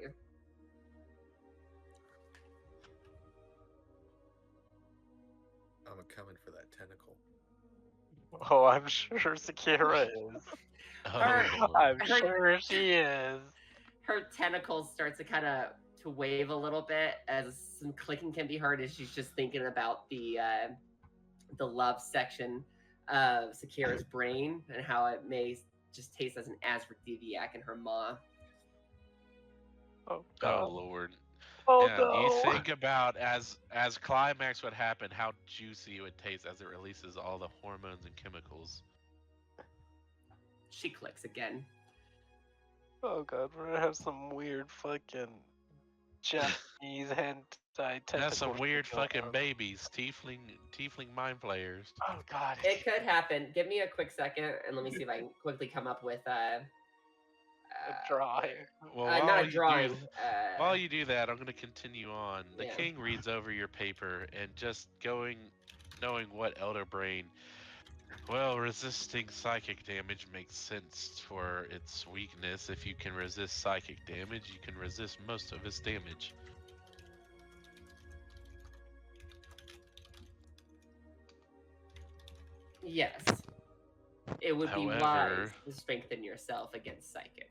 I'm coming for that tentacle. Oh, I'm sure Sakira is. Her- I'm her- sure she is. Her tentacles start to kind of to wave a little bit as some clicking can be heard as she's just thinking about the love section of Sakira's brain and how it may just taste as an aphrodisiac in her maw. Oh, Oh Lord. Oh Yeah, no. you think about as climax would happen, how juicy it would taste as it releases all the hormones and chemicals. She clicks again. Oh god, we're gonna have some weird fucking Japanese hentai tentacle. That's some weird going fucking on. babies, tiefling mind players. Oh god. It could happen. Give me a quick second and let me see if I can quickly come up with a drawing. Well, not a drawing. While you do that, I'm going to continue on. The Yeah. king reads over your paper and just knowing what Elder Brain. Well, resisting psychic damage makes sense for its weakness. If you can resist psychic damage, you can resist most of its damage. Yes. It would be wise However- to strengthen yourself against psychic.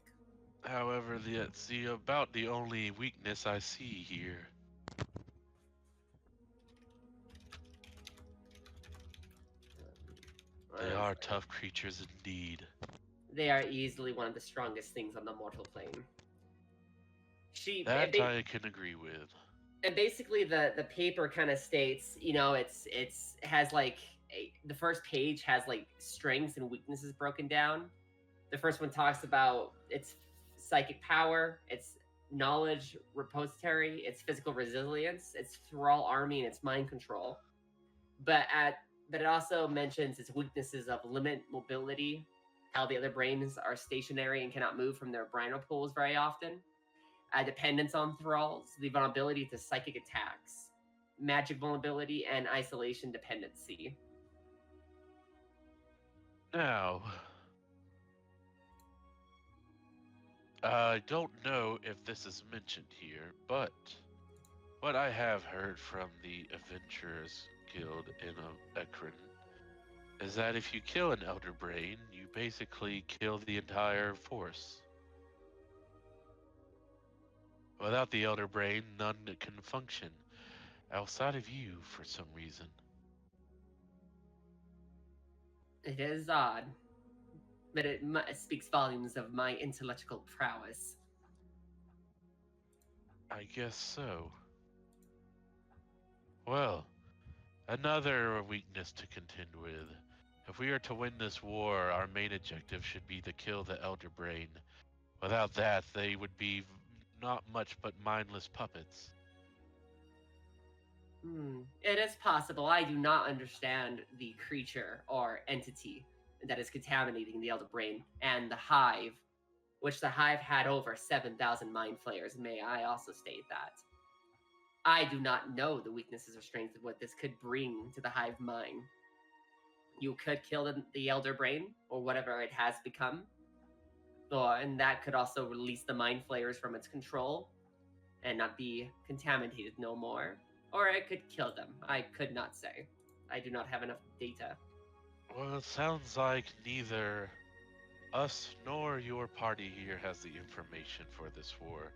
However, that's about the only weakness I see here. They are tough creatures indeed. They are easily one of the strongest things on the mortal plane. That I can agree with. And basically the paper kind of states, it's has like the first page has like strengths and weaknesses broken down. The first one talks about its psychic power, its knowledge repository, its physical resilience, its thrall army, and its mind control. But it also mentions its weaknesses of limit mobility, how the other brains are stationary and cannot move from their brainal pools very often, dependence on thralls, the vulnerability to psychic attacks, magic vulnerability, and isolation dependency. Now, I don't know if this is mentioned here, but what I have heard from the Adventurers Guild in Ekron is that if you kill an Elder Brain, you basically kill the entire force. Without the Elder Brain, none can function outside of you for some reason. It is odd, but it speaks volumes of my intellectual prowess. I guess so. Well, another weakness to contend with. If we are to win this war, our main objective should be to kill the Elder Brain. Without that, they would be not much but mindless puppets. It is possible. I do not understand the creature or entity that is contaminating the Elder Brain and the Hive, which the Hive had over 7,000 mind flayers. May I also state that? I do not know the weaknesses or strengths of what this could bring to the Hive mind. You could kill the Elder Brain or whatever it has become, and that could also release the mind flayers from its control and not be contaminated no more. Or it could kill them. I could not say. I do not have enough data. Well, it sounds like neither us nor your party here has the information for this war.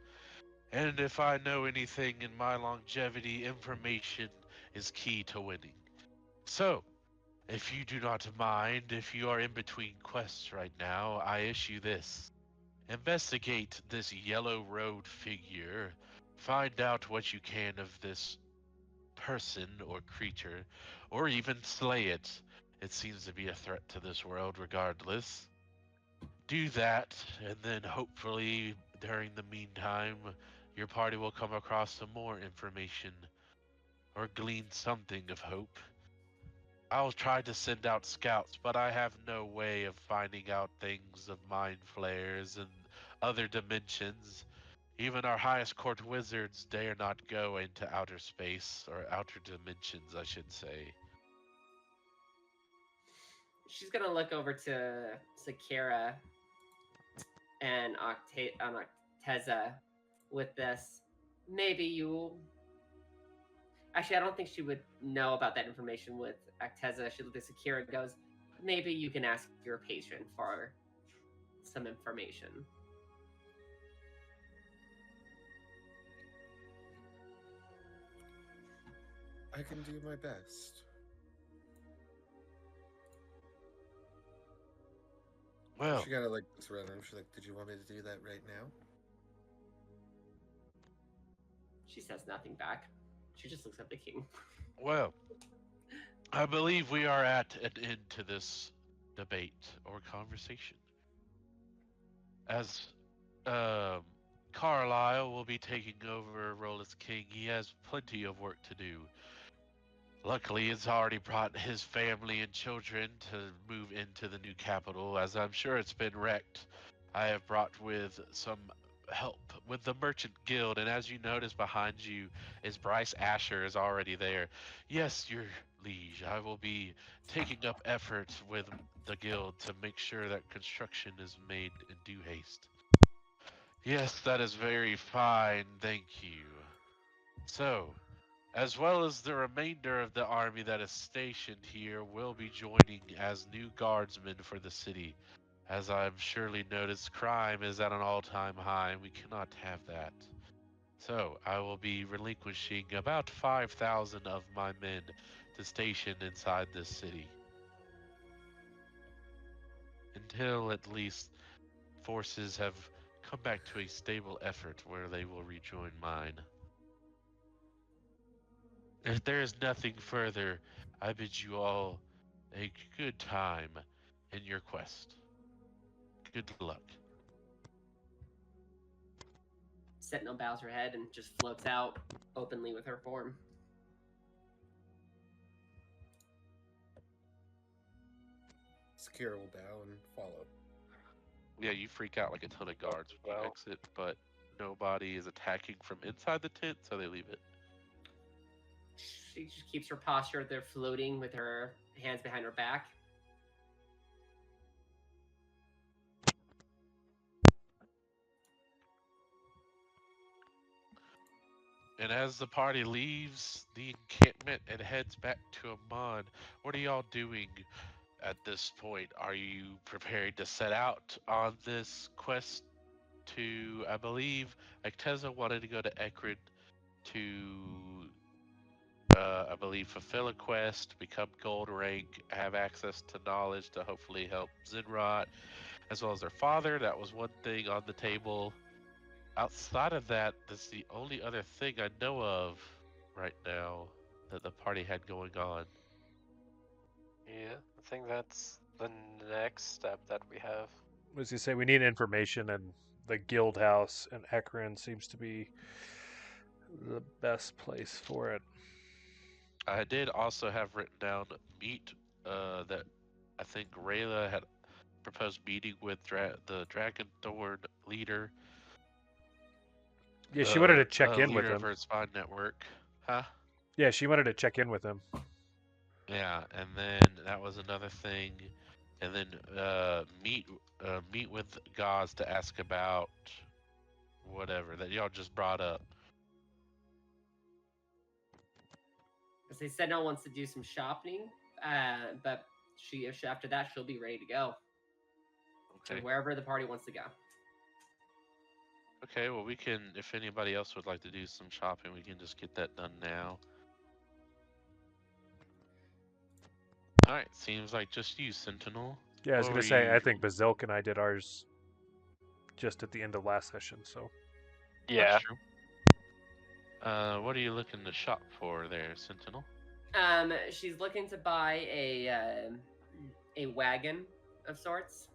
And if I know anything in my longevity, information is key to winning. So, if you do not mind, if you are in between quests right now, I issue this. Investigate this yellow road figure. Find out what you can of this person or creature, or even slay it. It seems to be a threat to this world regardless. Do that, and then hopefully, during the meantime, your party will come across some more information or glean something of hope. I'll try to send out scouts, but I have no way of finding out things of mind flares and other dimensions. Even our highest court wizards dare not go into outer space, or outer dimensions, I should say. She's gonna look over to Sakira and Acteza with this. Maybe you. Actually, I don't think she would know about that information with Acteza. She looked at Sakira and goes, maybe you can ask your patron for some information. I can do my best. Well, She kind of like looks around him. She's like, "Did you want me to do that right now?" She says nothing back. She just looks at the king. well, I believe we are at an end to this debate or conversation. As Carlisle will be taking over role as king, he has plenty of work to do. Luckily, he's already brought his family and children to move into the new capital, as I'm sure it's been wrecked. I have brought with some help with the Merchant Guild, and as you notice behind you is Bryce Asher is already there. Yes, your liege, I will be taking up effort with the guild to make sure that construction is made in due haste. Yes, that is very fine, thank you. So, as well as the remainder of the army that is stationed here will be joining as new guardsmen for the city. As I'm surely noticed, crime is at an all-time high, and we cannot have that. So, I will be relinquishing about 5,000 of my men to station inside this city. Until at least forces have come back to a stable effort where they will rejoin mine. If there is nothing further, I bid you all a good time in your quest. Good luck. Sentinel bows her head and just floats out openly with her form. Sakira will bow and follow. Yeah, you freak out like a ton of guards when you exit, but nobody is attacking from inside the tent, so they leave it. She just keeps her posture. They're floating with her hands behind her back. And as the party leaves the encampment and heads back to Amon, what are y'all doing at this point? Are you preparing to set out on this quest to, I believe, Acteza wanted to go to Ekrid to, I believe, fulfill a quest, become gold rank, have access to knowledge to hopefully help Zinrot, as well as their father. That was one thing on the table. Outside of that, that's the only other thing I know of right now. that the party had going on. Yeah, I think that's the next step that we have. As you say, we need information, and the guild house in Ekron seems to be the best place for it. I did also have written down meet that I think Rayla had proposed meeting with the Dragonthorn leader. Yeah, she wanted to The check in with leader of him. her spy network. Huh? Yeah, she wanted to check in with him. Yeah, and then that was another thing. And then meet with Gauze to ask about whatever that y'all just brought up. As they said, no one wants to do some shopping, but if after that she'll be ready to go to Okay. wherever the party wants to go. Okay, well we can, if anybody else would like to do some shopping, we can just get that done now. Alright, seems like just you, Sentinel. Yeah, I was What going were to say, I you- think Bazilk and I did ours just at the end of last session, so. Yeah. That's true. What are you looking to shop for there, Sentinel? She's looking to buy a wagon of sorts.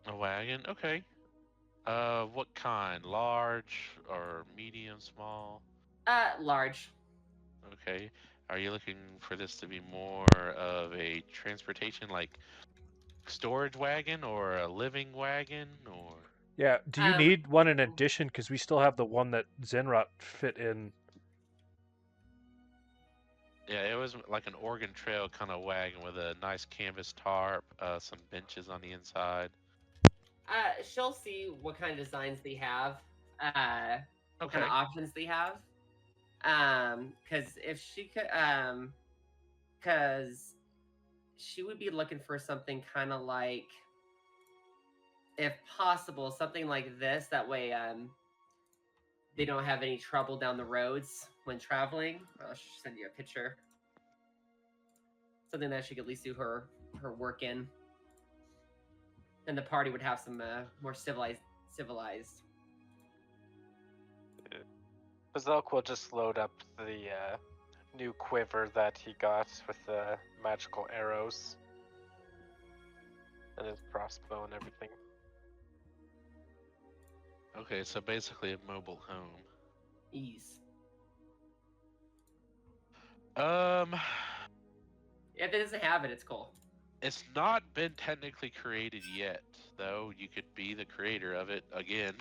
A wagon? Okay. What kind? Large or medium, small? Large. Okay. Are you looking for this to be more of a transportation, like storage wagon, or a living wagon, or? Yeah, do you need one in addition? Because we still have the one that Zinrot fit in. Yeah, it was like an Oregon Trail kind of wagon with a nice canvas tarp, some benches on the inside. She'll see what kind of designs they have, what Okay. kind of options they have. Because if she could, because she would be looking for something kind of like, if possible, something like this. That way, they don't have any trouble down the roads when traveling. I'll send you a picture. Something that she could at least do her work in. And the party would have some more civilized. Bazilk will just load up the new quiver that he got with the magical arrows and his crossbow and everything. Okay, so basically a mobile home. Ease. If it doesn't have it, it's cool. It's not been technically created yet, though. You could be the creator of it again.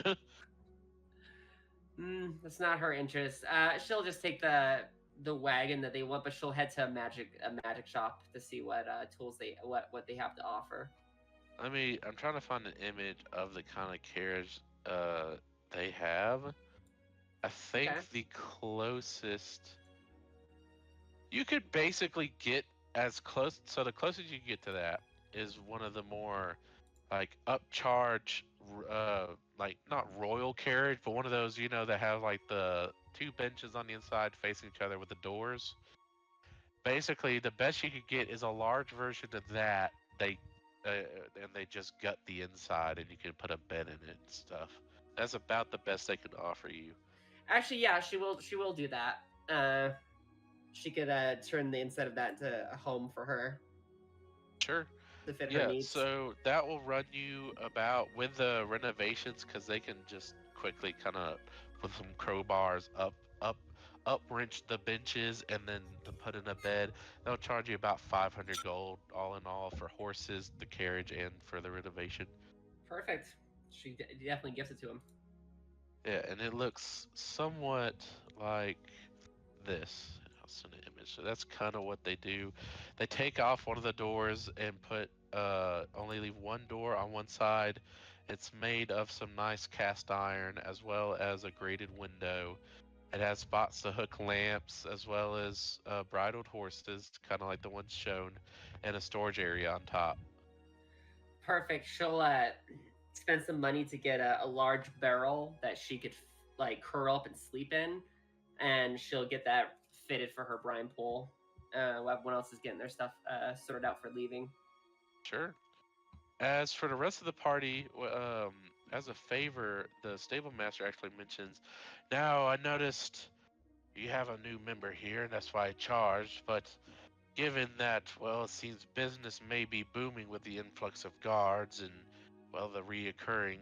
That's not her interest. She'll just take the wagon that they want, but she'll head to a magic shop to see what tools what they have to offer. I'm trying to find an image of the kind of carriage they have. I think Okay. the closest you could basically get as close. So the closest you can get to that is one of the more like upcharge, like not royal carriage, but one of those that have like the two benches on the inside facing each other with the doors. Basically, the best you could get is a large version of that. And they just gut the inside, and you can put a bed in it and stuff. That's about the best they can offer you. Actually, yeah, she will do that. She could turn the inside of that into a home for her. Sure. To fit her needs. So that will run you about, with the renovations, because they can just quickly kind of with some crowbars up wrench the benches and then to put in a bed. They'll charge you about 500 gold all in all for horses, the carriage, and for the renovation. Perfect. She definitely gives it to him. Yeah, and it looks somewhat like this. I'll send an image. So that's kind of what they do. They take off one of the doors and put only leave one door on one side. It's made of some nice cast iron as well as a grated window. It has spots to hook lamps as well as bridled horses, kind of like the ones shown, and a storage area on top. Perfect. She'll spend some money to get a large barrel that she could like curl up and sleep in, and she'll get that fitted for her brine pool. While everyone else is getting their stuff sorted out for leaving. Sure. As for the rest of the party, as a favor, the stable master actually mentions, now I noticed You have a new member here, and that's why I charged, but given that, well, it seems business may be booming with the influx of guards and, well, the reoccurring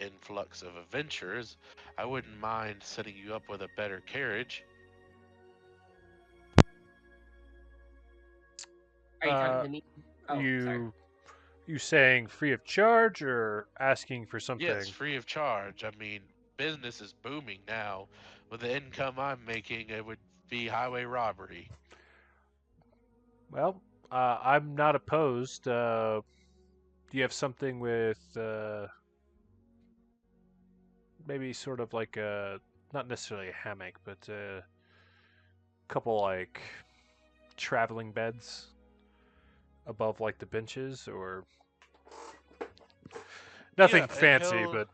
influx of adventurers, I wouldn't mind setting you up with a better carriage. Are you talking Uh, to me? Oh, sorry. you saying free of charge or asking for Yes, something? free of charge. I mean, business is booming now. With the income I'm making, it would be highway robbery. Well, I'm not opposed. Do you have something with maybe sort of like a, not necessarily a hammock, but a couple like traveling beds above like the benches, or Yeah, nothing and fancy, but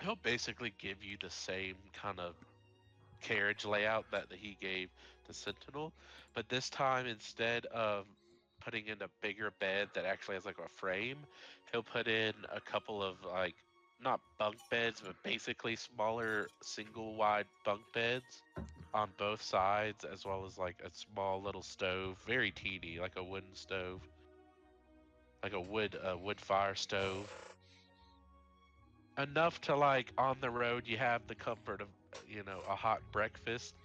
he'll basically give you the same kind of carriage layout that he gave to Sentinel, but this time instead of putting in a bigger bed that actually has like a frame, he'll put in a couple of like not bunk beds, but basically smaller single wide bunk beds on both sides, as well as like a small little stove, very teeny, like a wooden stove, like a wood fire stove. Enough to like on the road you have the comfort of a hot breakfast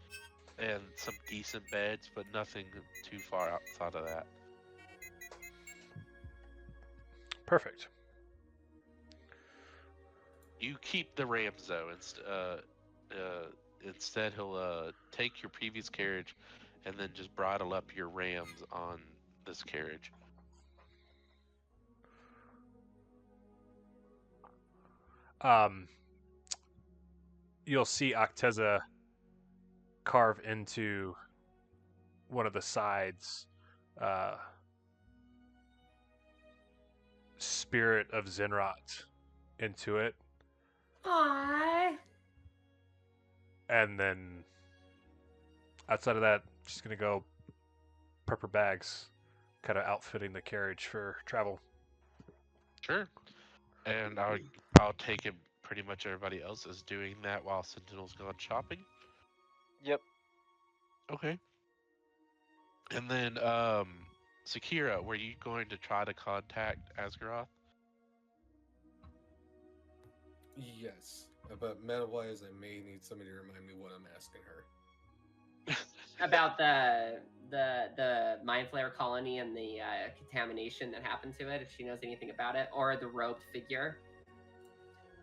and some decent beds, but nothing too far outside of that. perfect. You keep the Rams though. Instead, he'll take your previous carriage and then just bridle up your Rams on this carriage. Um, you'll see Acteza carve into one of the sides, uh, spirit of Zinrot into it, Aww. and then outside of that, she's gonna go pepper bags, kind of outfitting the carriage for travel. Sure. And I'll take it. Pretty much everybody else is doing that while Sentinel's gone shopping. Yep. Okay. And then Sakira, were you going to try to contact Asgaroth? Yes, but meta-wise, I may need somebody to remind me what I'm asking her. About the mind flayer colony and the contamination that happened to it, if she knows anything about it, or the robed figure.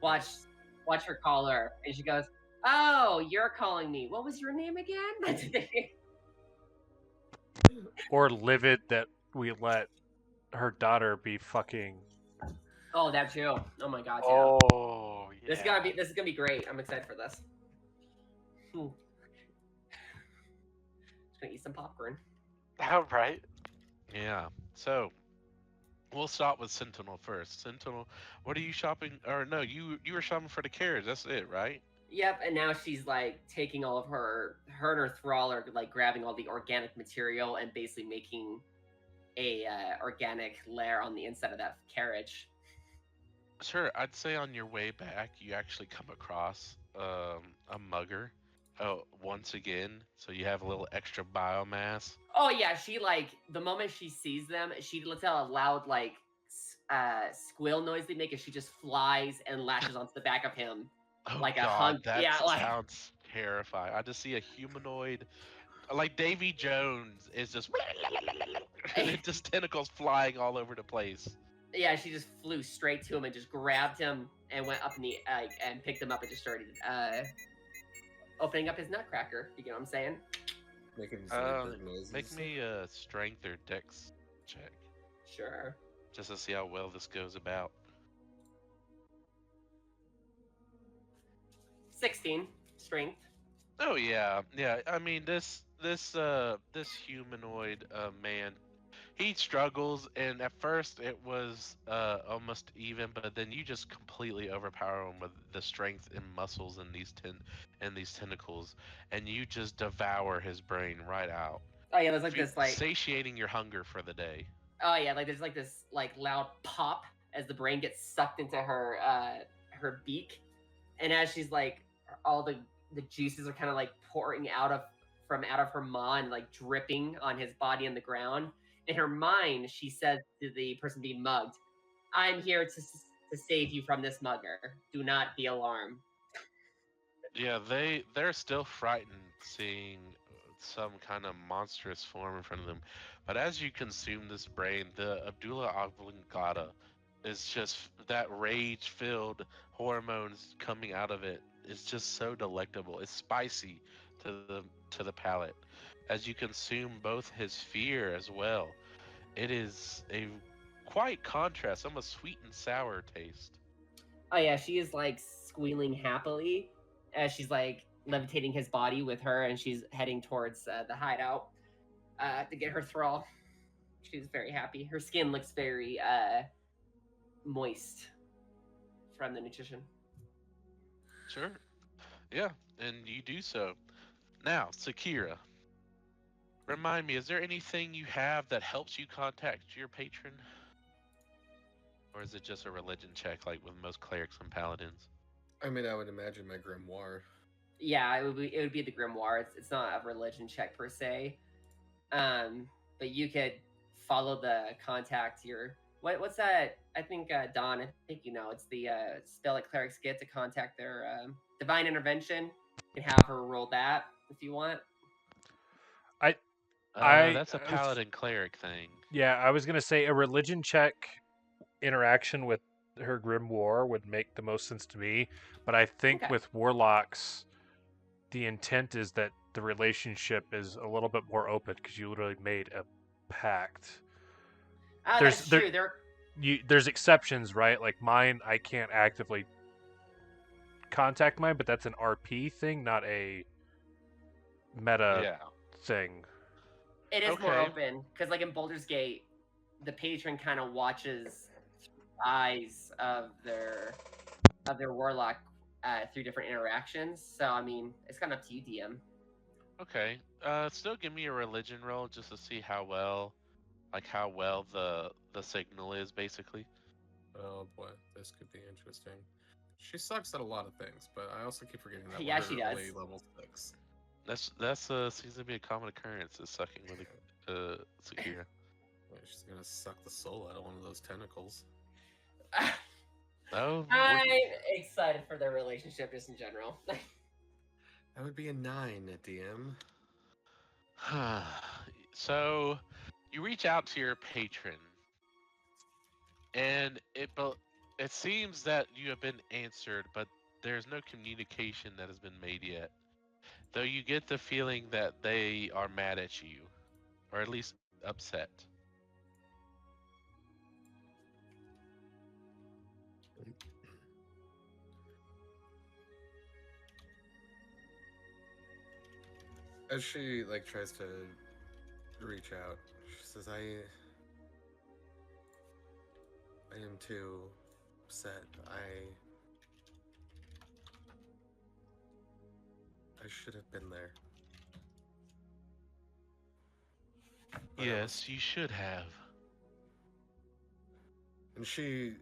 Watch her call her, and she goes, "Oh, you're calling me. What was your name again?" Or livid that we let her daughter be fucking. Oh, that too. Oh my god, yeah. Oh, yeah. This is gonna be great. I'm excited for this. Just gonna eat some popcorn. All right. Yeah. So we'll start with Sentinel first. Sentinel, what are you shopping? Or no, you were shopping for the carriage. That's it, right? Yep, and now she's like taking all of her and her thrall are like grabbing all the organic material and basically making a organic lair on the inside of that carriage. Sure. I'd say on your way back, you actually come across a mugger. Oh, once again, so you have a little extra biomass. Oh yeah, she like the moment she sees them, she lets out a loud like squeal noise they make, and she just flies and lashes onto the back of him Oh like a God, hunk. that Yeah, like sounds terrifying. I just see a humanoid, like Davy Jones, is just and just tentacles flying all over the place. yeah, she just flew straight to him and just grabbed him and went up in the and picked him up and just started opening up his nutcracker. You get what I'm saying? Making some bird noises. Make me a strength or dex check, Sure. just to see how well this goes about. 16 strength. Oh yeah. I mean this humanoid man, he struggles, and at first it was almost even, but then you just completely overpower him with the strength and muscles in these tentacles, and you just devour his brain right out. Oh yeah, there's like this like satiating your hunger for the day. oh yeah, like there's like this like loud pop as the brain gets sucked into her beak, and as she's like all the the juices are kind of like pouring out of her maw and like dripping on his body on the ground. In her mind, she says to the person being mugged, "I'm here to save you from this mugger. Do not be alarmed." Yeah, they're still frightened seeing some kind of monstrous form in front of them. But as you consume this brain, the Abdullah oblongata is just that rage-filled hormones coming out of it. It's just so delectable. It's spicy to the palate. As you consume both his fear as well, it is a quite contrast, almost sweet and sour taste. Oh yeah, she is like squealing happily as she's like levitating his body with her, and she's heading towards the hideout to get her thrall. She's very happy. Her skin looks very moist from the nutrition. Sure. Yeah, and you do so. Now, Sakira, remind me, is there anything you have that helps you contact your patron? Or is it just a religion check like with most clerics and paladins? I mean, I would imagine my grimoire. Yeah, it would be the grimoire. It's not a religion check per se. But you could follow the contact. What's that? I think Don. I think you know. It's the spell that clerics get to contact their divine intervention. You can have her roll that if you want. That's a I was- paladin cleric thing. yeah, I was gonna say a religion check interaction with her grimoire would make the most sense to me, but I think Okay. with warlocks, the intent is that the relationship is a little bit more open because you literally made a pact. That's true. There's exceptions, right? Like mine, I can't actively contact mine, but that's an RP thing, not a meta Yeah. thing. It is more Okay. open because, like in Baldur's Gate, the patron kind of watches through the eyes of their warlock through different interactions. So I mean, it's kind of up to you, DM. Okay. Still give me a religion roll just to see how well the signal is basically. Oh boy, this could be interesting. She sucks at a lot of things, but I also keep forgetting that Yeah, we're she does. only level 6. That seems to be a common occurrence. Is sucking with Sakira. She's gonna suck the soul out of one of those tentacles. Oh, I'm excited for their relationship just in general. That would be a 9 at DM. So you reach out to your patron, and it seems that you have been answered, but there's no communication that has been made yet. Though you get the feeling that they are mad at you, or at least upset. As she like tries to reach out, she says, I am too upset. I should have been there. But Yes, you should have. And she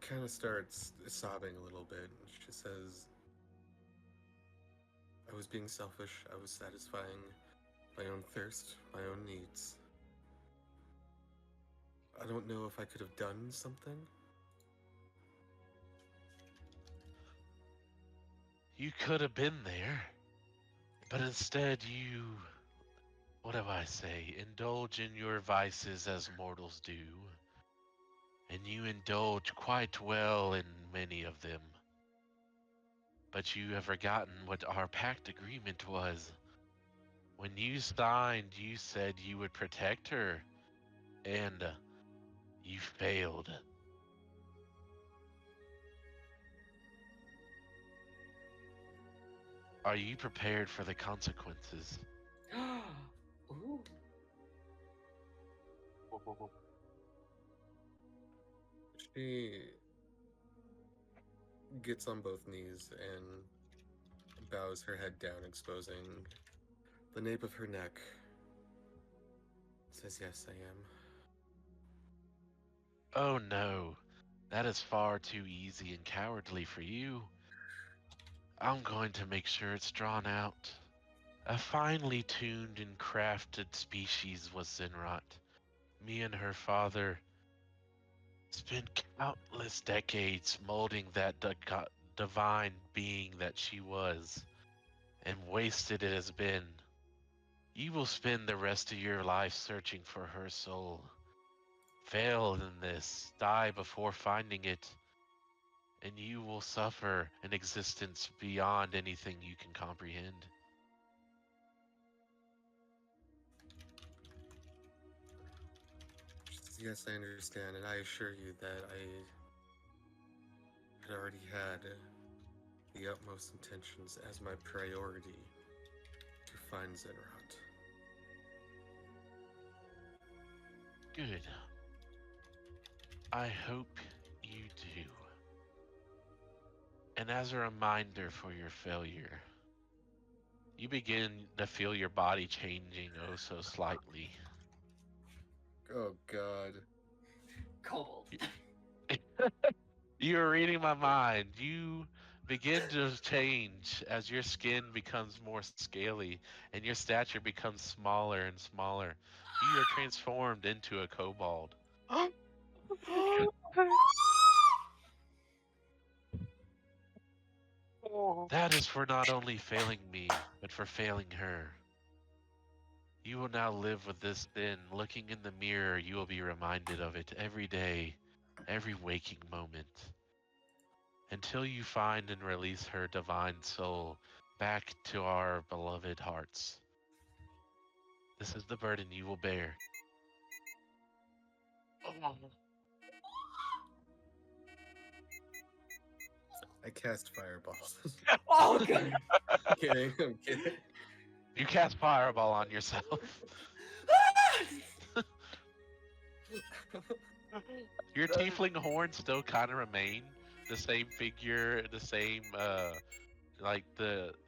kind of starts sobbing a little bit. She says, I was being selfish. I was satisfying my own thirst, my own needs. I don't know if I could have done something. You could have been there, but instead you, what do I say, indulge in your vices as mortals do. And you indulge quite well in many of them. But you have forgotten what our pact agreement was. When you signed, you said you would protect her, and you failed. Are you prepared for the consequences? Ooh. She gets on both knees and bows her head down, exposing the nape of her neck. Says, yes, I am. Oh no, that is far too easy and cowardly for you. I'm going to make sure it's drawn out. A finely tuned and crafted species was Zinrot. Me and her father spent countless decades molding that divine being that she was, and wasted it has been. You will spend the rest of your life searching for her soul. Fail in this, die before finding it, and you will suffer an existence beyond anything you can comprehend. Yes, I understand, and I assure you that I had already had the utmost intentions as my priority to find Zinrot. Good. I hope you do. And as a reminder for your failure, you begin to feel your body changing oh so slightly. Oh God. Kobold. You're reading my mind. You begin to change as your skin becomes more scaly and your stature becomes smaller and smaller. You are transformed into a kobold. That is for not only failing me, but for failing her. You will now live with this sin. Looking in the mirror, you will be reminded of it every day, every waking moment, until you find and release her divine soul back to our beloved hearts. This is the burden you will bear. I cast fireballs. Oh god. I'm kidding. I'm kidding. You cast fireball on yourself. Your tiefling horns still kind of remain the same figure, the same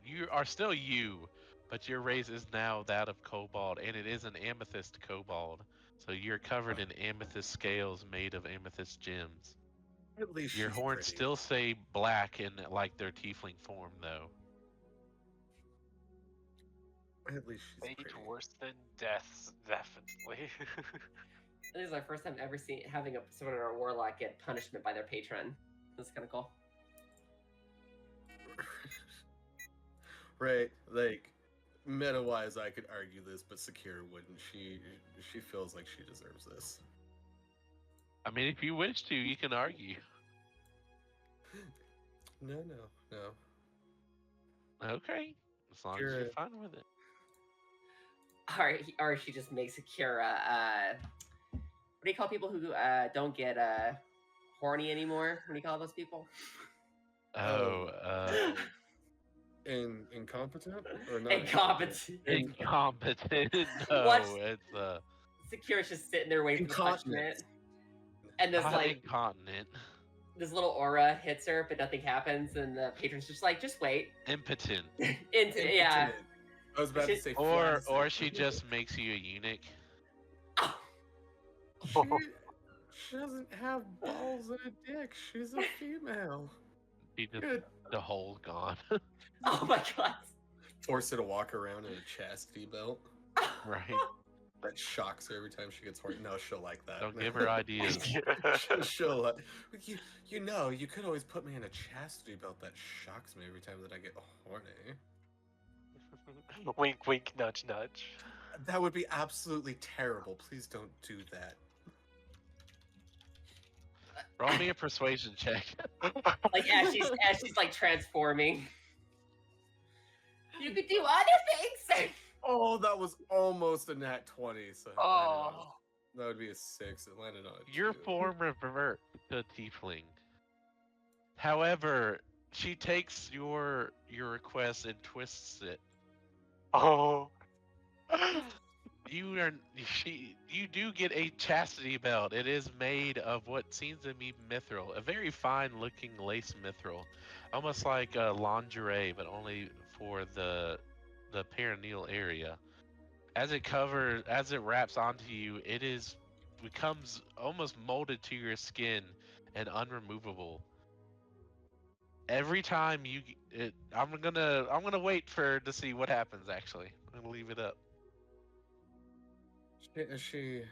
you are still you, but your race is now that of kobold, and it is an amethyst kobold. So you're covered in amethyst scales made of amethyst gems. At least Your she's horns pretty. still say black in like their tiefling form, though. At least she's Fate pretty. worse than death, definitely. This is my first time ever having a someone or a warlock get punishment by their patron. That's kind of cool. Right, like meta-wise, I could argue this, but Sakira wouldn't. She feels like she deserves this. I mean, if you wish to, you can argue. No. Okay, as long as you're You're- fine with it. Or she just makes Akira. What do you call people who don't get horny anymore? What do you call those people? Incompetent or not? Incompetent. Incompetent. No, What? it's Sakira's just sitting there waiting for the punishment, Incontinent. and this not like incontinent. this little aura hits her, but nothing happens, and the patron's just like, just wait. Impotent. Yeah. Impotent. I was about to say Or flaccid. she just makes you a eunuch. She doesn't have balls and a dick. She's a female. She just Good. the hole gone. Oh my god. Force her to walk around in a chastity belt. Right. That shocks her every time she gets horny. No, she'll like that. Don't give her ideas. she'll like, you could always put me in a chastity belt. That shocks me every time that I get horny. Wink, wink, nudge, nudge. That would be absolutely terrible. Please don't do that. Roll me a persuasion check. Like as she's like transforming. You could do other things. Oh, that was almost a nat 20. So Oh. that would be a 6. It landed on a 2. Your form revert to tiefling. However, she takes your request and twists it. Oh. You do get a chastity belt. It is made of what seems to be mithril, a very fine looking lace mithril, almost like a lingerie, but only for the perineal area. As it wraps onto you, becomes almost molded to your skin and unremovable. every time I'm gonna wait to see what happens. Actually, I'm gonna leave it up. She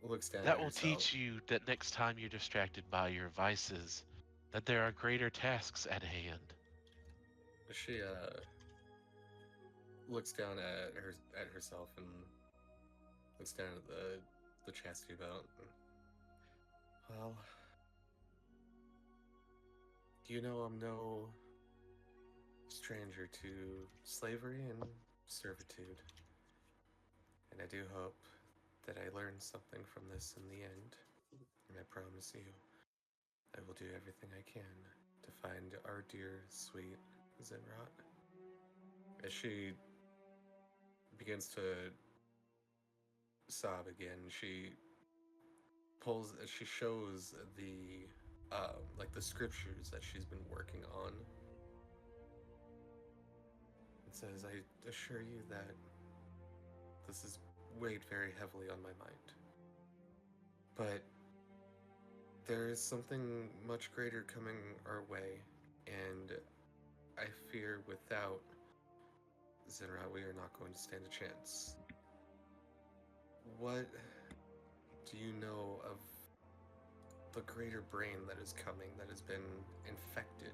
looks down That at will herself. teach you that next time you're distracted by your vices, that there are greater tasks at hand. She looks down at herself and looks down at the chastity belt. Well, you know I'm no stranger to slavery and servitude, and I do hope that I learn something from this in the end. And I promise you, I will do everything I can to find our dear, sweet Zinrot. As she begins to sob again, she shows the like the scriptures that she's been working on. It says, "I assure you that this has weighed very heavily on my mind, but there is something much greater coming our way, and I fear without Zinra, we are not going to stand a chance." What do you know of the greater brain that is coming, that has been infected?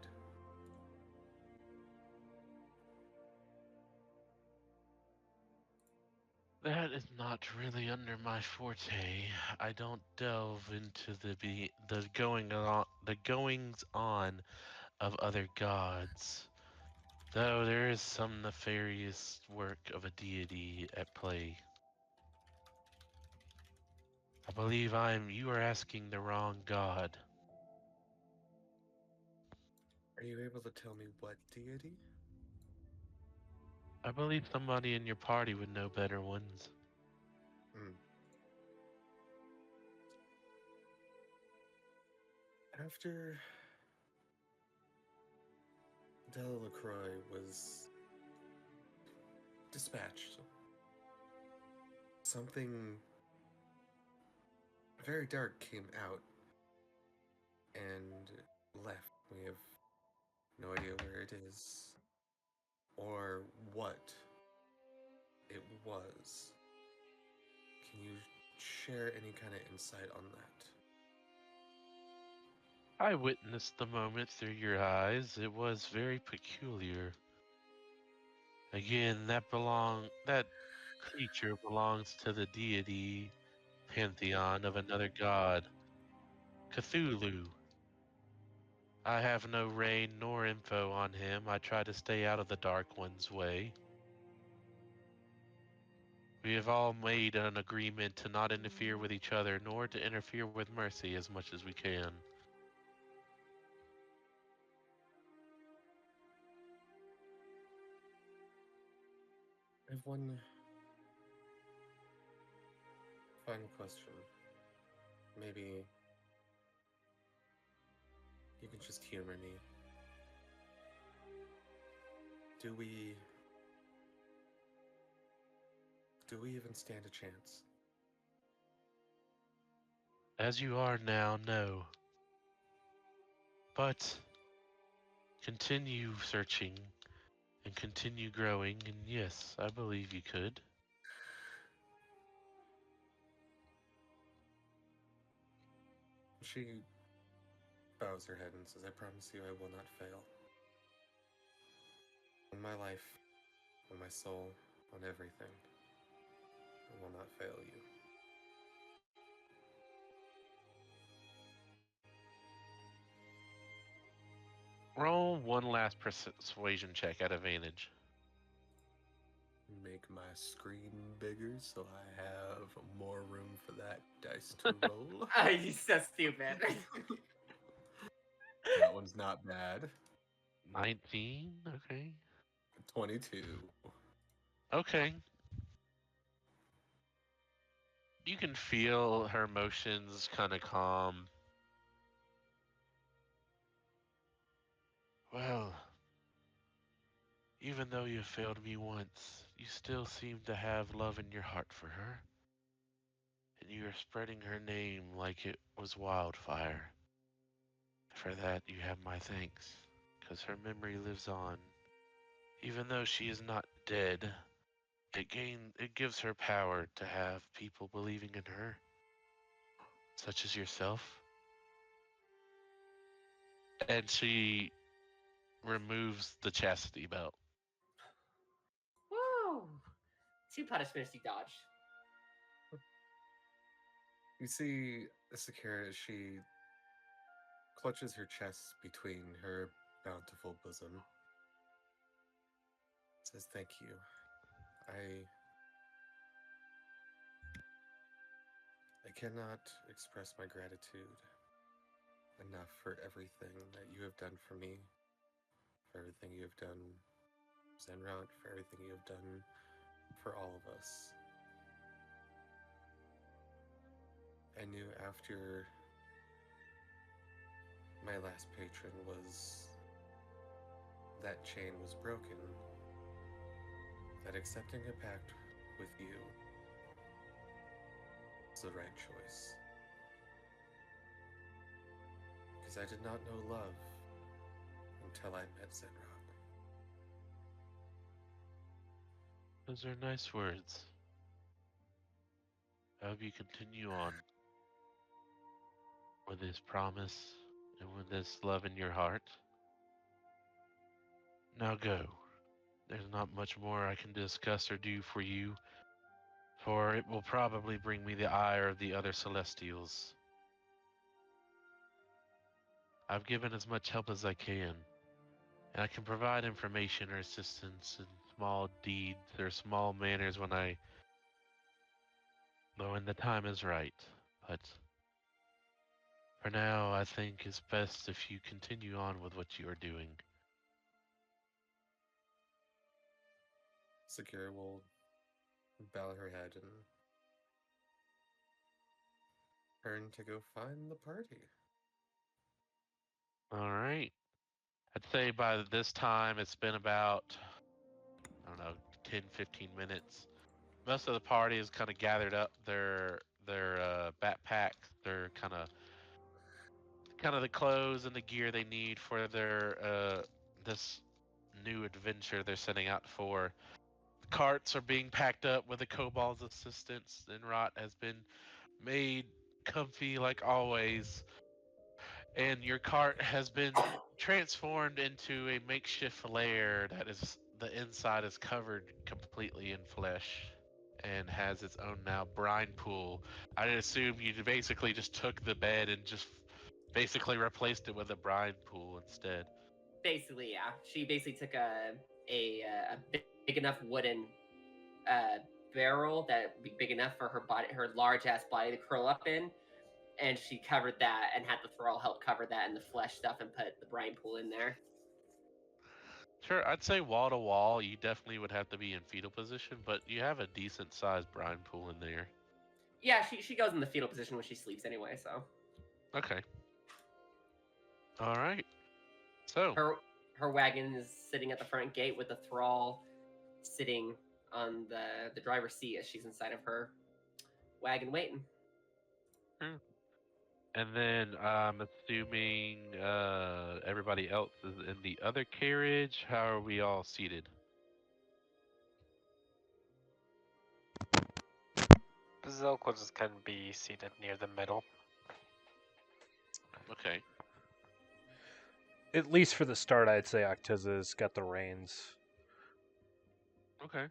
That is not really under my forte. I don't delve into the goings on of other gods, though there is some nefarious work of a deity at play. I believe you are asking the wrong god. Are you able to tell me what deity? I believe somebody in your party would know better ones. Hmm. After Delacroix was dispatched, something very dark came out and left. We have no idea where it is or what it was. Can you share any kind of insight on that? I witnessed the moment through your eyes. It was very peculiar. Again, that creature belongs to the deity pantheon of another god, Cthulhu. I have no reign nor info on him. I try to stay out of the Dark One's way. We have all made an agreement to not interfere with each other, nor to interfere with Mercy as much as we can. I have one final question. Maybe you can just humor me. Do we even stand a chance? As you are now, no. But continue searching and continue growing, and yes, I believe you could. She bows her head and says, "I promise you I will not fail. On my life, on my soul, on everything, I will not fail you." Roll one last persuasion check at advantage. Make my screen bigger so I have more room for that dice to roll. You're so stupid. That one's not bad. 19? Okay. 22. Okay. You can feel her emotions kind of calm. Well, even though you failed me once, you still seem to have love in your heart for her. And you are spreading her name like it was wildfire. For that, you have my thanks. because her memory lives on. Even though she is not dead, it gives her power to have people believing in her, such as yourself. And she removes the chastity belt. Woo! 2 punishments you dodged. You see Sakira as she clutches her chest between her bountiful bosom. Says, "Thank you. I cannot express my gratitude enough for everything that you have done for me, for everything you have done, Zinrot, for everything you have done for all of us. I knew after my last patron that chain was broken, that accepting a pact with you was the right choice. Because I did not know love until I met Zinrot." Those are nice words. I hope you continue on with this promise and with this love in your heart. Now go. There's not much more I can discuss or do for you, for it will probably bring me the ire of the other Celestials. I've given as much help as I can, and I can provide information or assistance in small deeds or small manners when the time is right. But for now, I think it's best if you continue on with what you are doing. Sakira will bow her head and turn to go find the party. All right. I'd say by this time it's been about, I don't know, 10, 15 minutes. Most of the party has kind of gathered up their backpacks, their kind of the clothes and the gear they need for their this new adventure they're setting out for. The carts are being packed up with the kobold's assistance. Zinrot has been made comfy like always, and your cart has been transformed into a makeshift lair that is the inside is covered completely in flesh and has its own now brine pool. I'd assume you basically just took the bed and just basically replaced it with a brine pool instead. Basically, yeah. She basically took a big enough wooden barrel that would be big enough for her body, her large ass body to curl up in, and she covered that and had the thrall help cover that and the flesh stuff and put the brine pool in there. Sure, I'd say wall to wall, you definitely would have to be in fetal position, but you have a decent sized brine pool in there. Yeah, she goes in the fetal position when she sleeps anyway, so. Okay. All right. So her wagon is sitting at the front gate with the thrall sitting on the driver's seat as she's inside of her wagon waiting. And then I'm assuming everybody else is in the other carriage. How are we all seated? Zelk will just kind of be seated near the middle. Okay. At least for the start, I'd say Acteza's got the reins. Okay.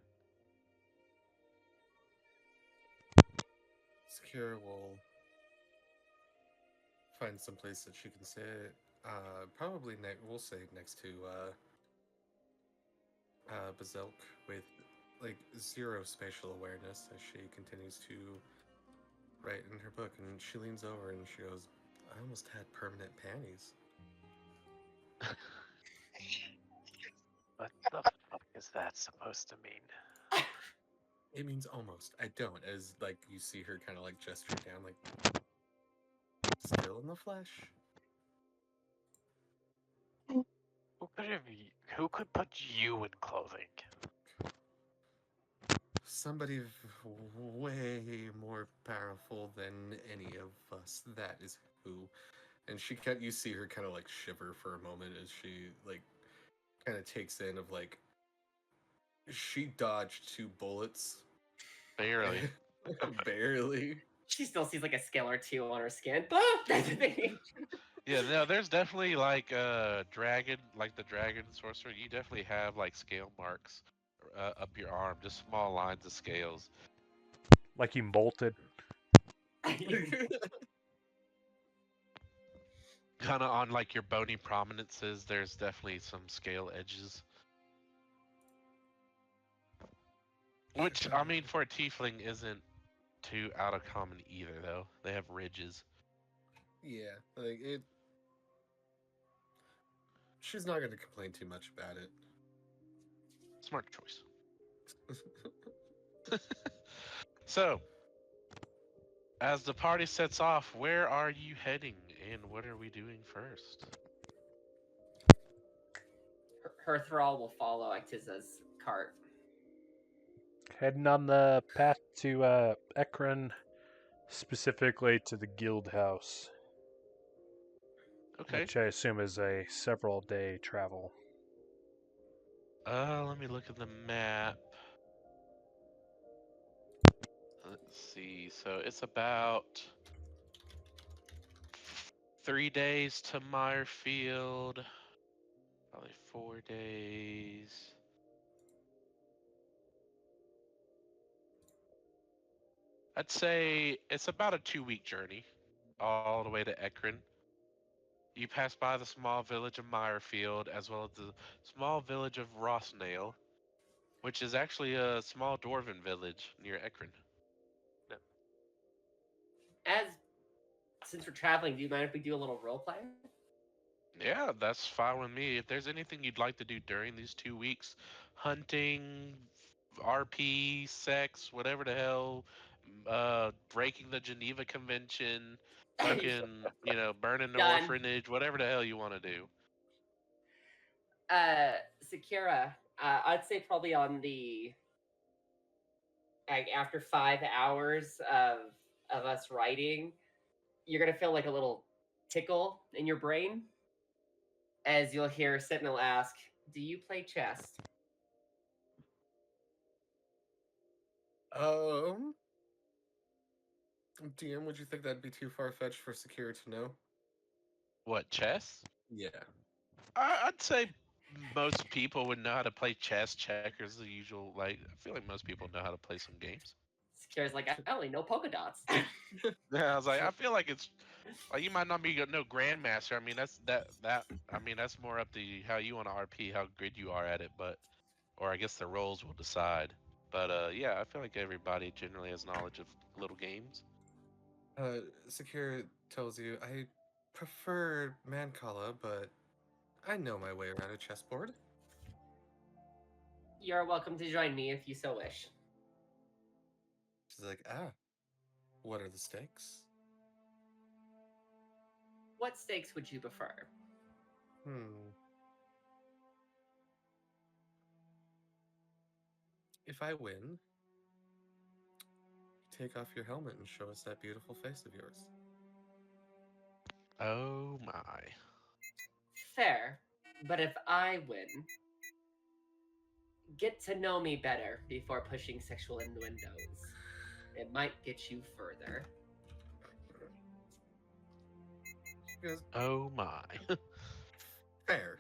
Sakira will find some place that she can sit. Probably we'll say next to Bazilk with like 0 spatial awareness as she continues to write in her book, and she leans over and she goes, "I almost had permanent panties." What the fuck is that supposed to mean? It means almost. I don't. As like you see her kind of like gesture down, like still in the flesh. Who could put you in clothing? Somebody way more powerful than any of us. That is who. and you see her kind of like shiver for a moment as she like kind of takes in of like she dodged 2 bullets Barely. barely. She still sees like a scale or 2 on her skin. That's the thing. Yeah, no, there's definitely like dragon, like the dragon sorcerer. You definitely have like scale marks up your arm, just small lines of scales. Like you molted. Kind of on like your bony prominences, there's definitely some scale edges. Which, I mean, for a tiefling isn't too out of common either, though. They have ridges. Yeah, like it. She's not going to complain too much about it. Smart choice. So, as the party sets off, where are you heading and what are we doing first? Her thrall will follow Acteza's cart. Heading on the path to Ekron, specifically to the guild house, Okay. which I assume is a several-day travel. Let me look at the map. Let's see. So it's about 3 days to Meyerfield. Probably 4 days. I'd say it's about a 2-week journey, all the way to Ekron. You pass by the small village of Meyerfield, as well as the small village of Rossnail, which is actually a small dwarven village near Ekron. Since we're traveling, do you mind if we do a little role play? Yeah, that's fine with me. If there's anything you'd like to do during these 2 weeks, hunting, RP, sex, whatever the hell, breaking the Geneva Convention, fucking, burning the Done. orphanage, whatever the hell you want to do. Sakira, I'd say probably on the like after 5 hours of us writing, you're gonna feel like a little tickle in your brain as you'll hear Sentinel ask, "Do you play chess?" DM, would you think that'd be too far fetched for Sakira to know? What, chess? Yeah. I'd say most people would know how to play chess, checkers, the usual. Like, I feel like most people know how to play some games. Sakira's like, "I only know polka dots." Yeah, I was like, I feel like it's like you might not be no grandmaster. I mean, that's more up to how you want to RP, how good you are at it. But, or I guess the roles will decide. But yeah, I feel like everybody generally has knowledge of little games. Sakira tells you, I prefer Mancala, but I know my way around a chessboard. You're welcome to join me if you so wish. She's like, what are the stakes? What stakes would you prefer? If I win, take off your helmet and show us that beautiful face of yours. Oh my. Fair, but if I win, get to know me better before pushing sexual innuendos. It might get you further. She goes, Oh my. fair.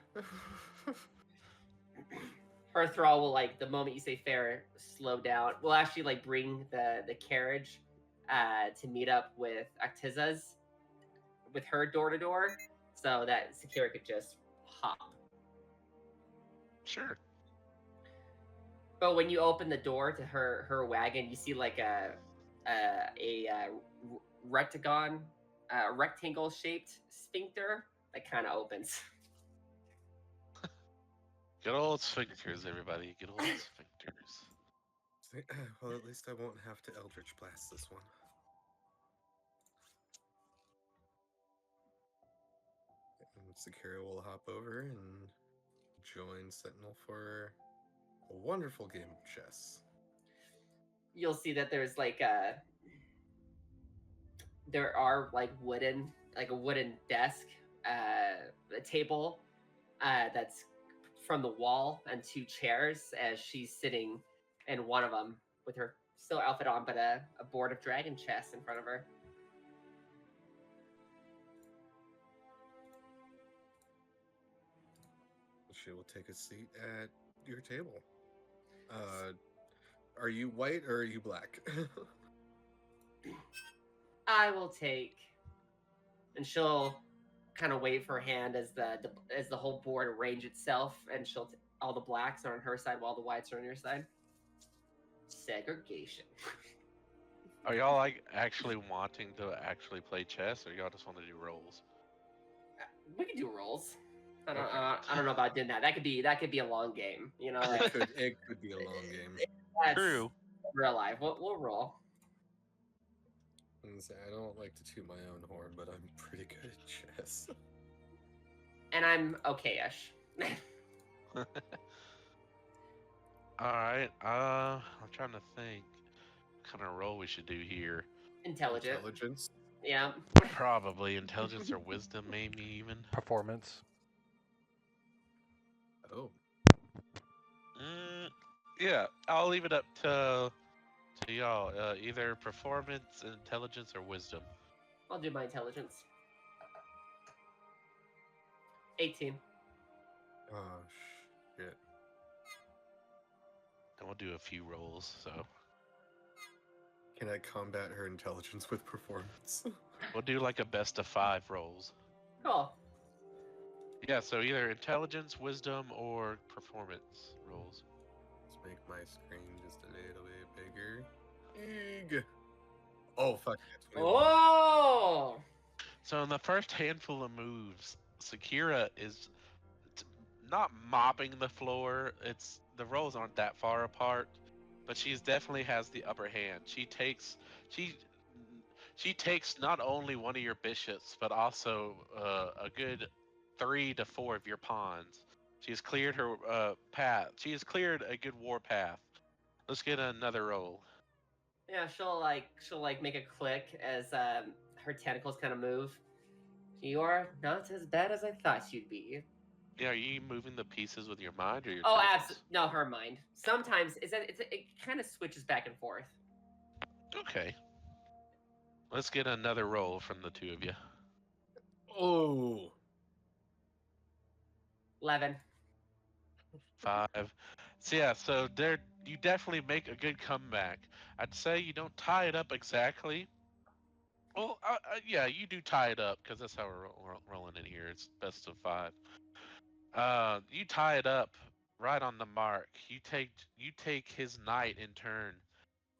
Her thrall will the moment you say fair, slow down. We'll actually bring the carriage to meet up with Acteza's with her door to door, so that Sakira could just hop. Sure. But when you open the door to her wagon, you see a rectangle shaped sphincter that kind of opens. Good old sphincters, everybody. Good old sphincters. Well, at least I won't have to Eldritch Blast this one. And Sakira will hop over and join Sentinel for a wonderful game of chess. You'll see that there's there are like a wooden desk, a table that's from the wall, and 2 chairs as she's sitting in one of them with her still outfit on, but a board of dragon chess in front of her. She will take a seat at your table. Are you white or are you black? I will take, and she'll kind of wave her hand as the whole board arrange itself, and all the blacks are on her side while the whites are on your side. Segregation. Are y'all like actually wanting to actually play chess, or y'all just want to do rolls? We can do rolls. I Okay. don't know about doing that. That could be a long game. You know, it could be a long game. that's True. real life. We'll roll. And say, I don't like to toot my own horn, but I'm pretty good at chess. And I'm okay-ish. All right. I'm trying to think what kind of roll we should do here. Intelligent. Intelligence. Yeah. Probably intelligence or wisdom, maybe even. Performance. Oh. Yeah, I'll leave it up to y'all. Either performance, intelligence, or wisdom. I'll do my intelligence. 18. Oh shit. And we'll do a few rolls. So Can I combat her intelligence with performance? we'll do like a best of 5 rolls. Cool. Yeah, so either intelligence, wisdom, or performance rolls. Let's make my screen just a little bit bigger. Eeg. Oh fuck. That's 21. Oh! So in the first handful of moves, Sakira is not mopping the floor. The rolls aren't that far apart, but she's definitely has the upper hand. She takes not only one of your bishops, but also a good 3 to 4 of your pawns. She's cleared her path. She has cleared a good war path. Let's get another roll. Yeah, she'll make a click as her tentacles kind of move. You are not as bad as I thought you'd be. Yeah, are you moving the pieces with your mind or your Oh, tentacles? absolutely. No, her mind. Sometimes it kind of switches back and forth. Okay. Let's get another roll from the two of you. Oh. 11. 5. So yeah, so you definitely make a good comeback. I'd say you don't tie it up exactly. Well, yeah, you do tie it up because that's how we're rolling in here. It's best of 5. You tie it up right on the mark. You take his knight in turn,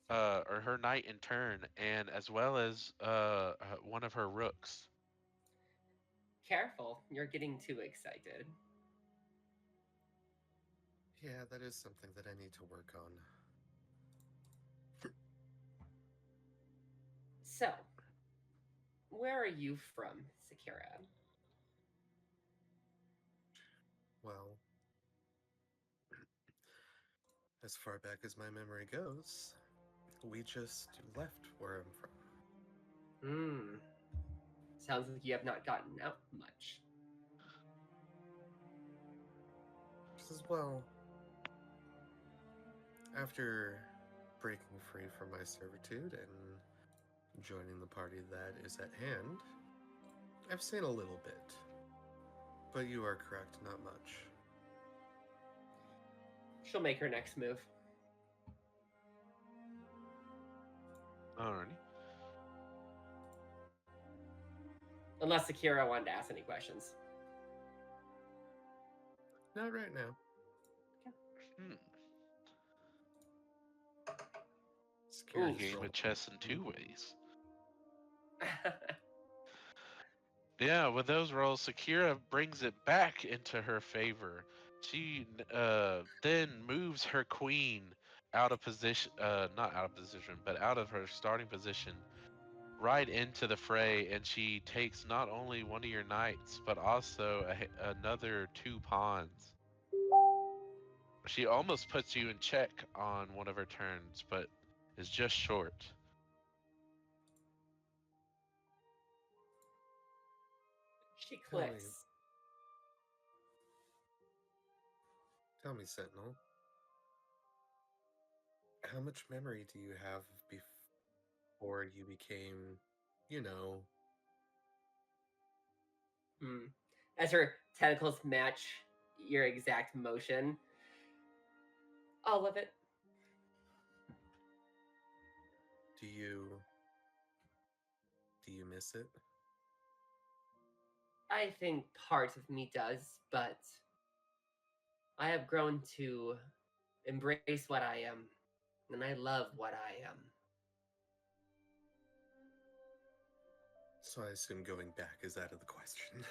or her knight in turn, and as well as one of her rooks. Careful, you're getting too excited. Yeah, that is something that I need to work on. So, where are you from, Sakira? Well, as far back as my memory goes, we just left where I'm from. Sounds like you have not gotten out much. As well, after breaking free from my servitude and joining the party that is at hand, I've seen a little bit. But you are correct, not much. She'll make her next move. Alrighty. Unless Sakira wanted to ask any questions. Not right now. Sakira game of chess in 2 ways. Yeah, with those rolls, Sakira brings it back into her favor. She then moves her queen out of position, not out of position, but out of her starting position, right into the fray, and she takes not only one of your knights, but also another 2 pawns. She almost puts you in check on one of her turns, but is just short. She Tell me. clicks. Tell me, Sentinel. How much memory do you have before you became, you know, As her tentacles match your exact motion. All of it. do you miss it? I think part of me does, but I have grown to embrace what I am, and I love what I am. So I assume going back is out of the question.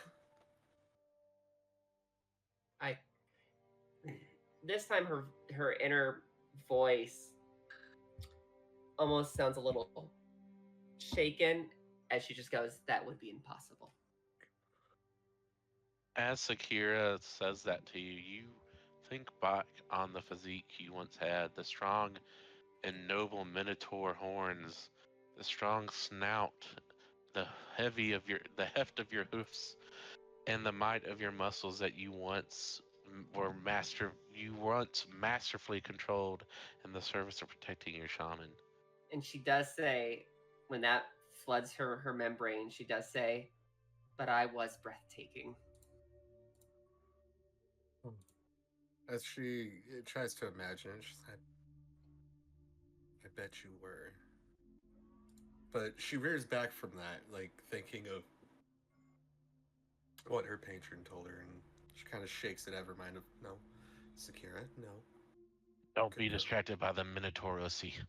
This time her inner voice almost sounds a little shaken as she just goes, "That would be impossible." As Sakira says that to you, you think back on the physique you once had, the strong and noble minotaur horns, the strong snout, the heft of your hoofs, and the might of your muscles that you once masterfully controlled in the service of protecting your shaman. And she does say, when that floods her membrane, she does say, "But I was breathtaking." As she tries to imagine it, she said, I bet you were. But she rears back from that, like thinking of what her patron told her, and she kind of shakes it out of her mind of, no, Sakira, no. Don't be Good girl." distracted by the Minotaurosi.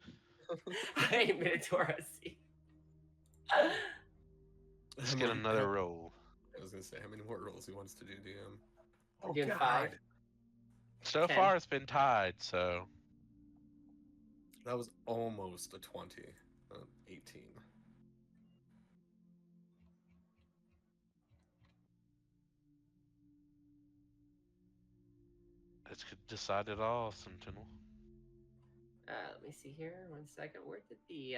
I Minotaur. Let's get another roll. I was gonna say, how many more rolls he wants to do, DM? We're doing 5. So 10. far, it's been tied, so That was almost a 20. 18. let's decide it all, Sentinel. Let me see here. 1 second. Where did the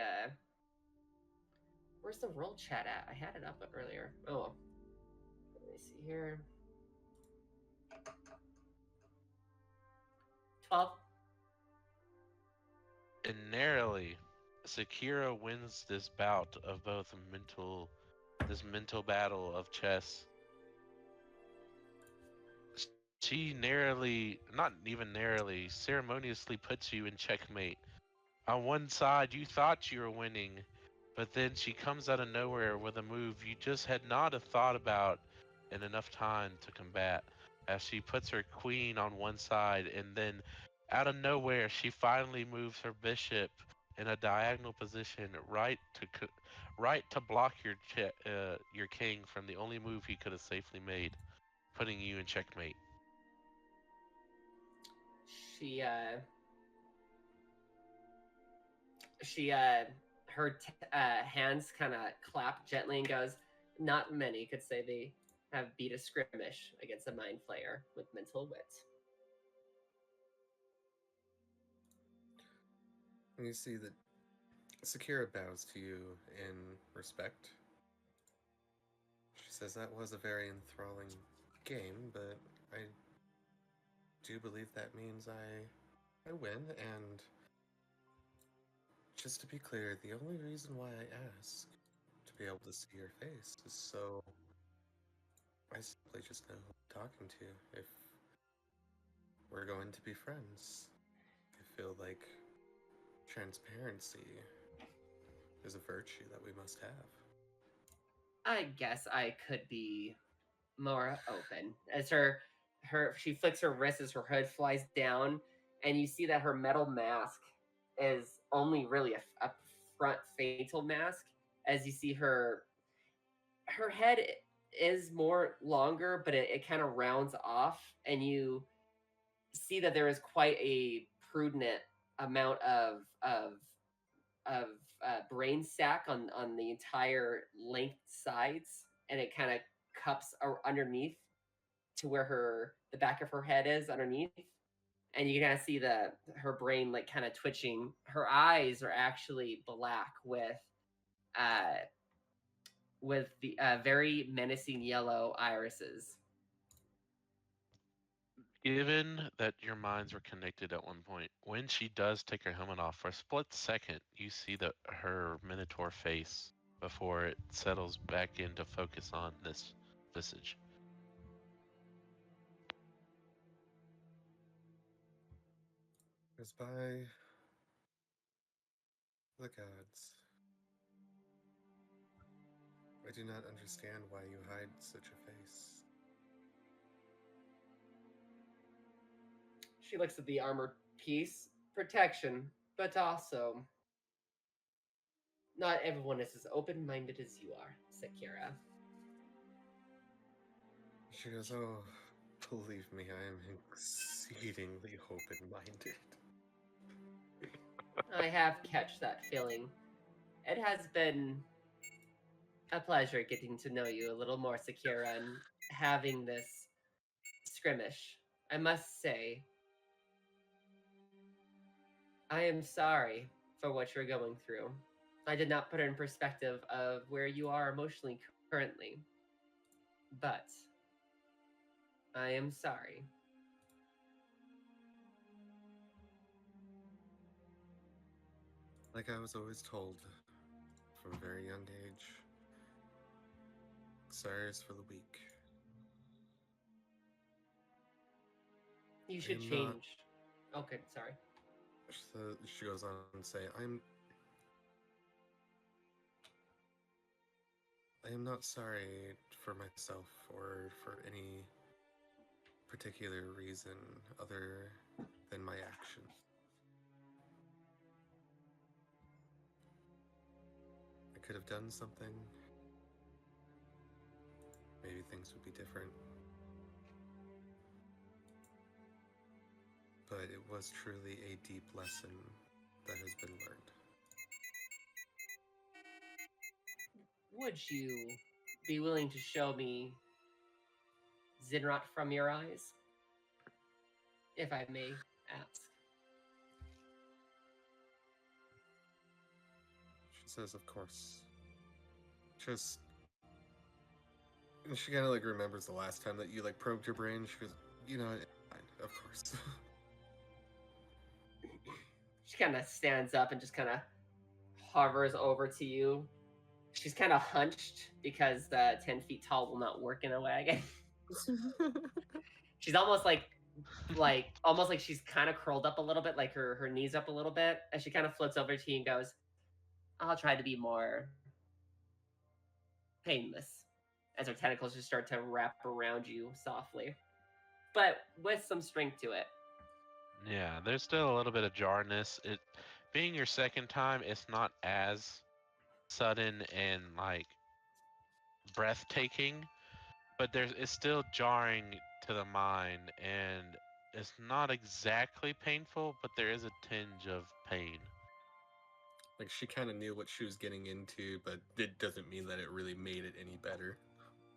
where's the roll chat at? I had it up earlier. Oh well. Let me see here. 12. And narrowly, Sakira wins this bout of this mental battle of chess. She not even narrowly, ceremoniously puts you in checkmate. On one side, you thought you were winning, but then she comes out of nowhere with a move you just had not have thought about in enough time to combat. As she puts her queen on one side, and then out of nowhere, she finally moves her bishop in a diagonal position, right to block your king from the only move he could have safely made, putting you in checkmate. Her hands kind of clap gently and goes, "Not many could say they have beat a skirmish against a mind flayer with mental wit." And you see that Sakira bows to you in respect. She says that was a very enthralling game, but I do believe that means I win, and just to be clear, the only reason why I ask to be able to see your face is so I simply just know who I'm talking to. If we're going to be friends, I feel like transparency is a virtue that we must have. I guess I could be more open. As she flicks her wrist as her hood flies down, and you see that her metal mask is only really a front facial mask. As you see her head is more longer, but it kind of rounds off, and you see that there is quite a prudent amount of brain sack on the entire length sides, and it kind of cups underneath to where the back of her head is underneath, and you kind of see her brain like kind of twitching. Her eyes are actually black with with the very menacing yellow irises. Given that your minds were connected at one point, when she does take her helmet off, for a split second, you see her minotaur face before it settles back into focus on this visage. As by the gods, I do not understand why you hide such a face. She looks at the armor piece. Protection, but also not everyone is as open-minded as you are, Sakira. She goes, oh, believe me, I am exceedingly open-minded. I have catched that feeling. It has been a pleasure getting to know you a little more, Sakira, and having this skirmish. I must say, I am sorry for what you're going through. I did not put it in perspective of where you are emotionally currently. But I am sorry. Like I was always told from a very young age, sorry is for the weak. You should I'm not- change. Okay, sorry. So she goes on and say, I am not sorry for myself or for any particular reason other than my action. I could have done something. Maybe things would be different. But it was truly a deep lesson that has been learned. Would you be willing to show me Zinrot from your eyes? If I may ask. She says, of course. Just... And she kind of like remembers the last time that you like probed her brain. She goes, you know, fine, of course. She kind of stands up and just kind of hovers over to you. She's kind of hunched because 10 feet tall will not work in a wagon. She's almost like almost like she's kind of curled up a little bit, like her knees up a little bit, as she kind of floats over to you and goes, I'll try to be more painless, as her tentacles just start to wrap around you softly, but with some strength to it. Yeah, there's still a little bit of jarness. It being your second time, it's not as sudden and like breathtaking, but it's still jarring to the mind, and it's not exactly painful, but there is a tinge of pain. Like she kind of knew what she was getting into, but it doesn't mean that it really made it any better.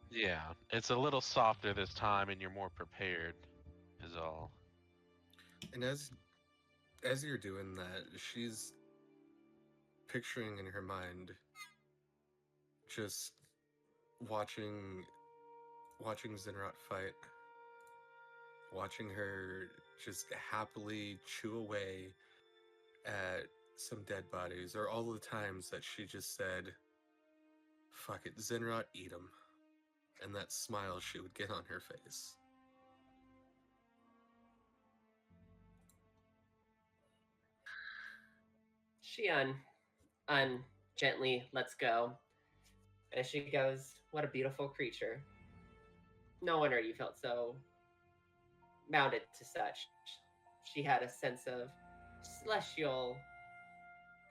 Yeah, it's a little softer this time, and you're more prepared, is all. And as you're doing that, she's picturing in her mind just watching Zinrot fight, watching her just happily chew away at some dead bodies, or all the times that she just said, fuck it, Zinrot, eat 'em. And that smile she would get on her face. She gently lets go, as she goes, what a beautiful creature. No wonder you felt so mounted to such. She had a sense of celestial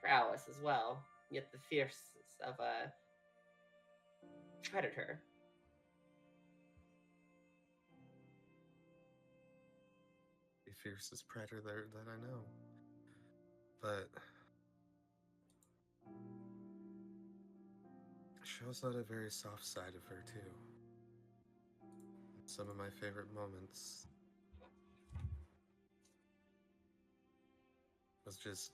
prowess as well, yet the fierceness of a predator. The fiercest predator that I know. But she also had a very soft side of her too. Some of my favorite moments was just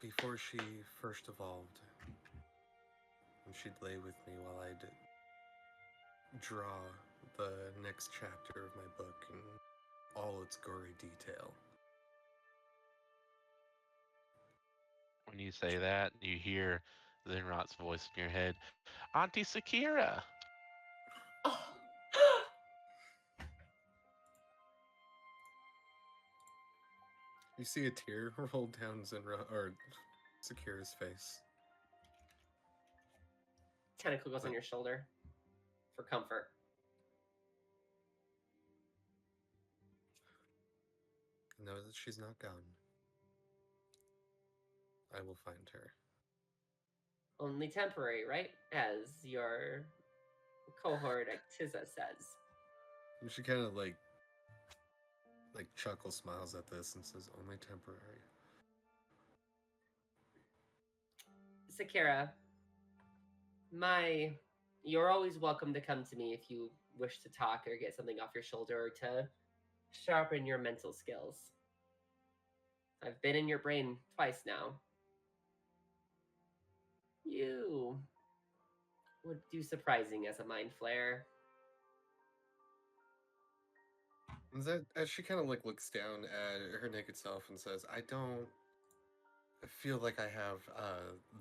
before she first evolved, and she'd lay with me while I'd draw the next chapter of my book in all its gory detail. When you say that, you hear Zinrot's voice in your head. Auntie Sakira! Oh. You see a tear roll down Zinrot or Sakira's face. Tentacle goes on your shoulder for comfort. Know that she's not gone. I will find her. Only temporary, right? As your cohort Acteza says. And she kind of like chuckles, smiles at this, and says, "Only temporary." Sakira, you're always welcome to come to me if you wish to talk or get something off your shoulder or to sharpen your mental skills. I've been in your brain twice now. You would do surprising as a mind flayer. As she kind of looks down at her naked self and says, "I don't feel like I have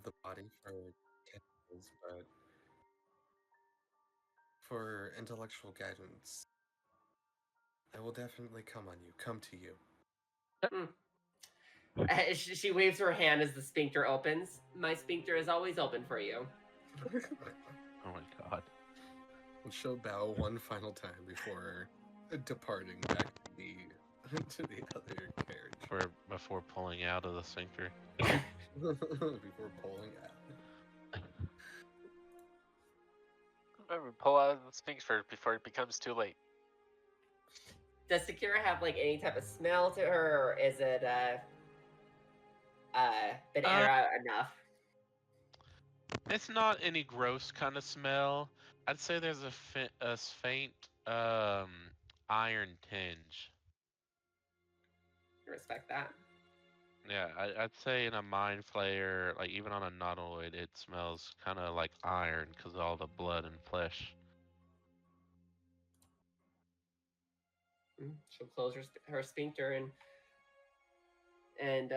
the body for tentacles, but for intellectual guidance, I will definitely come on you. Come to you." She waves her hand as the sphincter opens. My sphincter is always open for you. Oh my god. And she'll bow one final time before departing back to the other carriage. Before pulling out of the sphincter. Before pulling out. Remember, pull out of the sphincter before it becomes too late. Does Sakira have any type of smell to her, or is it banana enough? It's not any gross kind of smell. I'd say there's a faint iron tinge. I respect that. Yeah, I'd say in a mind flayer, even on a nautoid, it smells kind of like iron because of all the blood and flesh. She'll close her sphincter and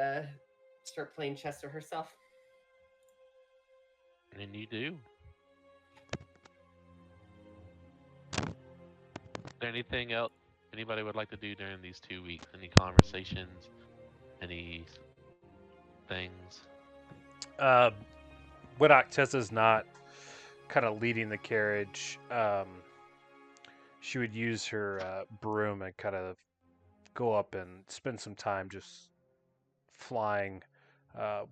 start playing chess to herself. And you do. Is there anything else anybody would like to do during these 2 weeks? Any conversations? Any things? When Acteza's not kind of leading the carriage, she would use her broom and kind of go up and spend some time just flying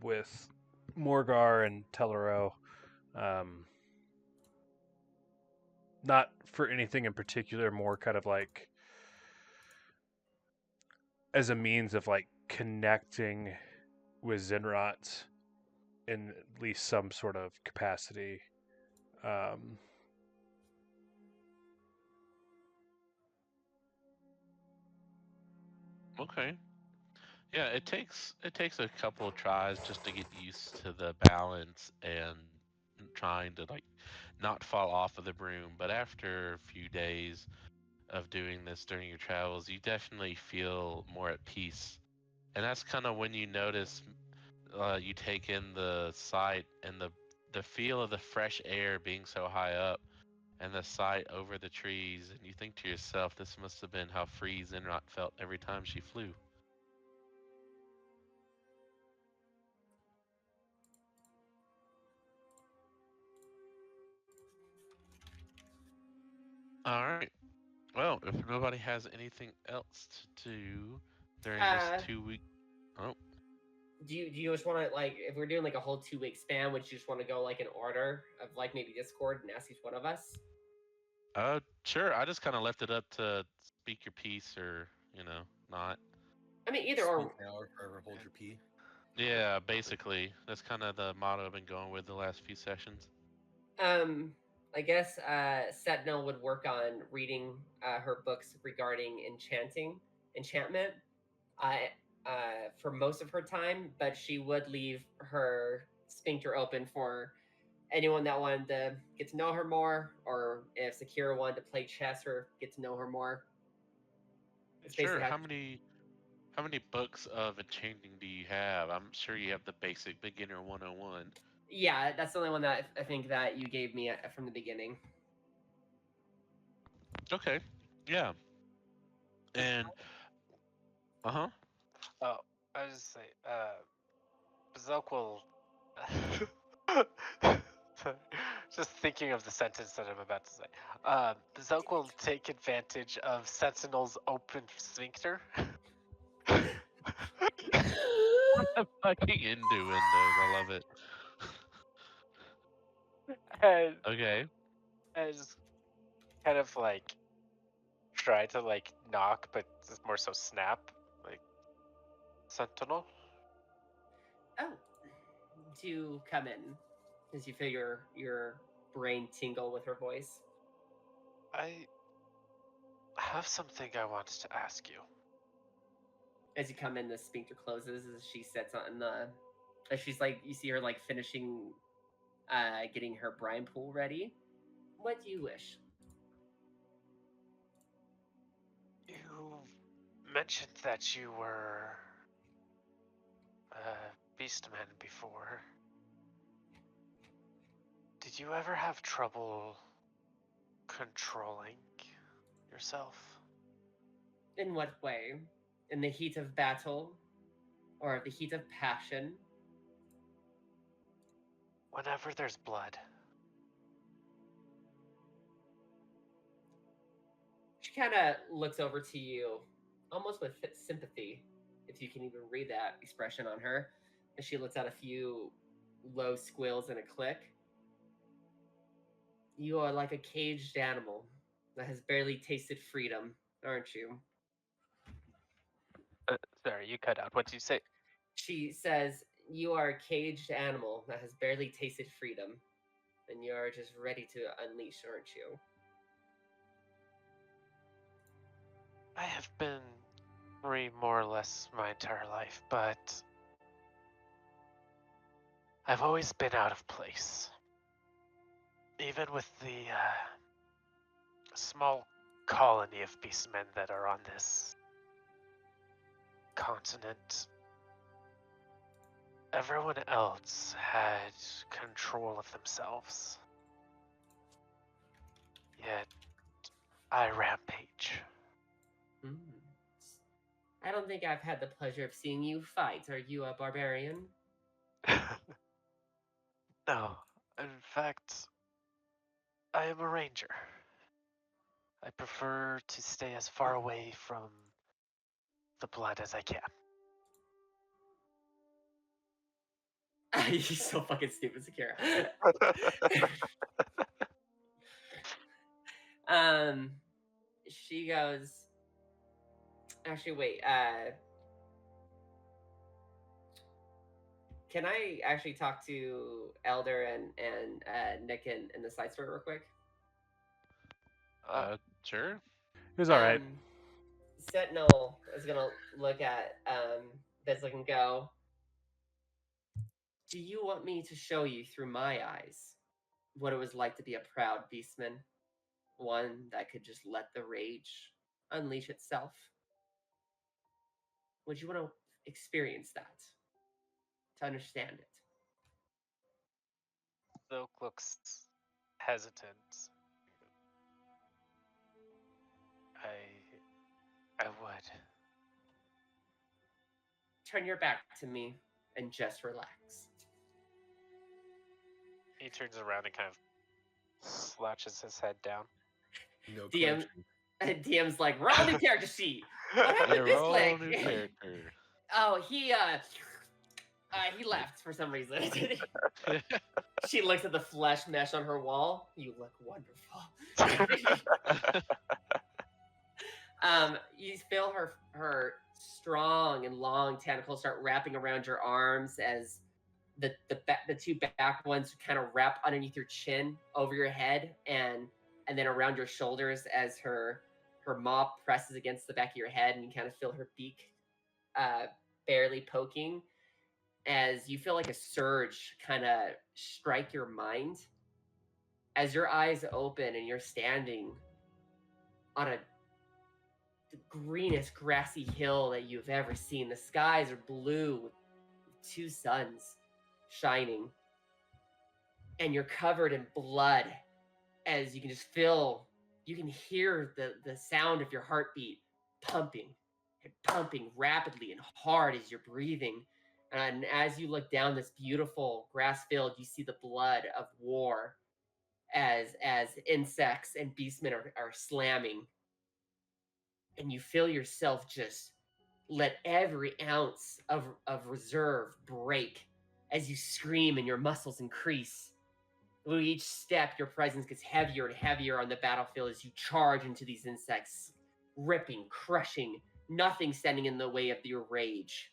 with Morgar and Tellero. Not for anything in particular, more kind of as a means of connecting with Zinrot in at least some sort of capacity. Okay. Yeah, it takes a couple of tries just to get used to the balance and trying to not fall off of the broom. But after a few days of doing this during your travels, you definitely feel more at peace. And that's kind of when you notice you take in the sight and the feel of the fresh air being so high up and the sight over the trees, and you think to yourself, this must have been how free Zinrot felt every time she flew. All right. Well, if nobody has anything else to do during this 2 week, oh, Do you just want to if we're doing a whole 2 week span, would you just want to go in order of maybe Discord and ask each one of us? sure. I just kind of left it up to speak your piece or not. I mean, either or. Speak now or forever hold your pee. Yeah, basically, that's kind of the motto I've been going with the last few sessions. I guess Sentinel would work on reading her books regarding enchantment, for most of her time, but she would leave her sphincter open for anyone that wanted to get to know her more, or if Sakira wanted to play chess or get to know her more. It's Sure. basically How many books of enchanting do you have? I'm sure you have the basic beginner 101. Yeah, that's the only one that I think that you gave me from the beginning. Okay. Yeah. And uh-huh. Oh, I was just say, Bazilk will. Sorry, just thinking of the sentence that I'm about to say. Bazilk will take advantage of Sentinel's open sphincter. Fucking innuendos. I love it. and, Okay. and just kind of like try to like knock, but it's more so snap, like Sentinel. Oh, do come in, as you feel your brain tingle with her voice. I have something I wanted to ask you. As you come in, the sphincter closes as she sits on the. As she's like, you see her like finishing, getting her brine pool ready. What do you wish? You mentioned that you were a beastman before. Did you ever have trouble controlling yourself? In what way? In the heat of battle, or the heat of passion? Whenever there's blood. She kind of looks over to you, almost with sympathy, if you can even read that expression on her. And she lets out a few low squeals and a click. You are like a caged animal that has barely tasted freedom, aren't you? Sorry, you cut out. What did you say? She says, you are a caged animal that has barely tasted freedom, and you're just ready to unleash, aren't you? I have been free more or less my entire life, but I've always been out of place. Even with the small colony of beastmen that are on this continent, everyone else had control of themselves. Yet, I rampage. Mm. I don't think I've had the pleasure of seeing you fight. Are you a barbarian? No, in fact, I am a ranger. I prefer to stay as far away from the blood as I can. You're so fucking stupid, Sakira. She goes. Actually, wait. Can I actually talk to Elder and Nick in the side story real quick? Sure. It was all right. Sentinel is gonna look at Bezlik and go. Do you want me to show you through my eyes what it was like to be a proud beastman? One that could just let the rage unleash itself? Would you want to experience that? To understand it? Zoke looks hesitant. I would. Turn your back to me and just relax. He turns around and kind of slouches his head down. No DM, clenching. DM's like, roll new character sheet. What happened Yeah, to this roll leg? new character. Oh, he left for some reason. She looks at the flesh mesh on her wall. You look wonderful. You feel her strong and long tentacles start wrapping around your arms as the two back ones kind of wrap underneath your chin, over your head, and then around your shoulders as her maw presses against the back of your head, and you kind of feel her beak barely poking. as you feel like a surge kind of strike your mind as your eyes open and you're standing on the greenest grassy hill that you've ever seen. The skies are blue with two suns shining, and you're covered in blood as you can just feel, you can hear the sound of your heartbeat pumping and pumping rapidly and hard as you're breathing. And as you look down this beautiful grass field, you see the blood of war as insects and beastmen are slamming. And you feel yourself just let every ounce of reserve break as you scream and your muscles increase. With each step, your presence gets heavier and heavier on the battlefield as you charge into these insects, ripping, crushing, nothing standing in the way of your rage.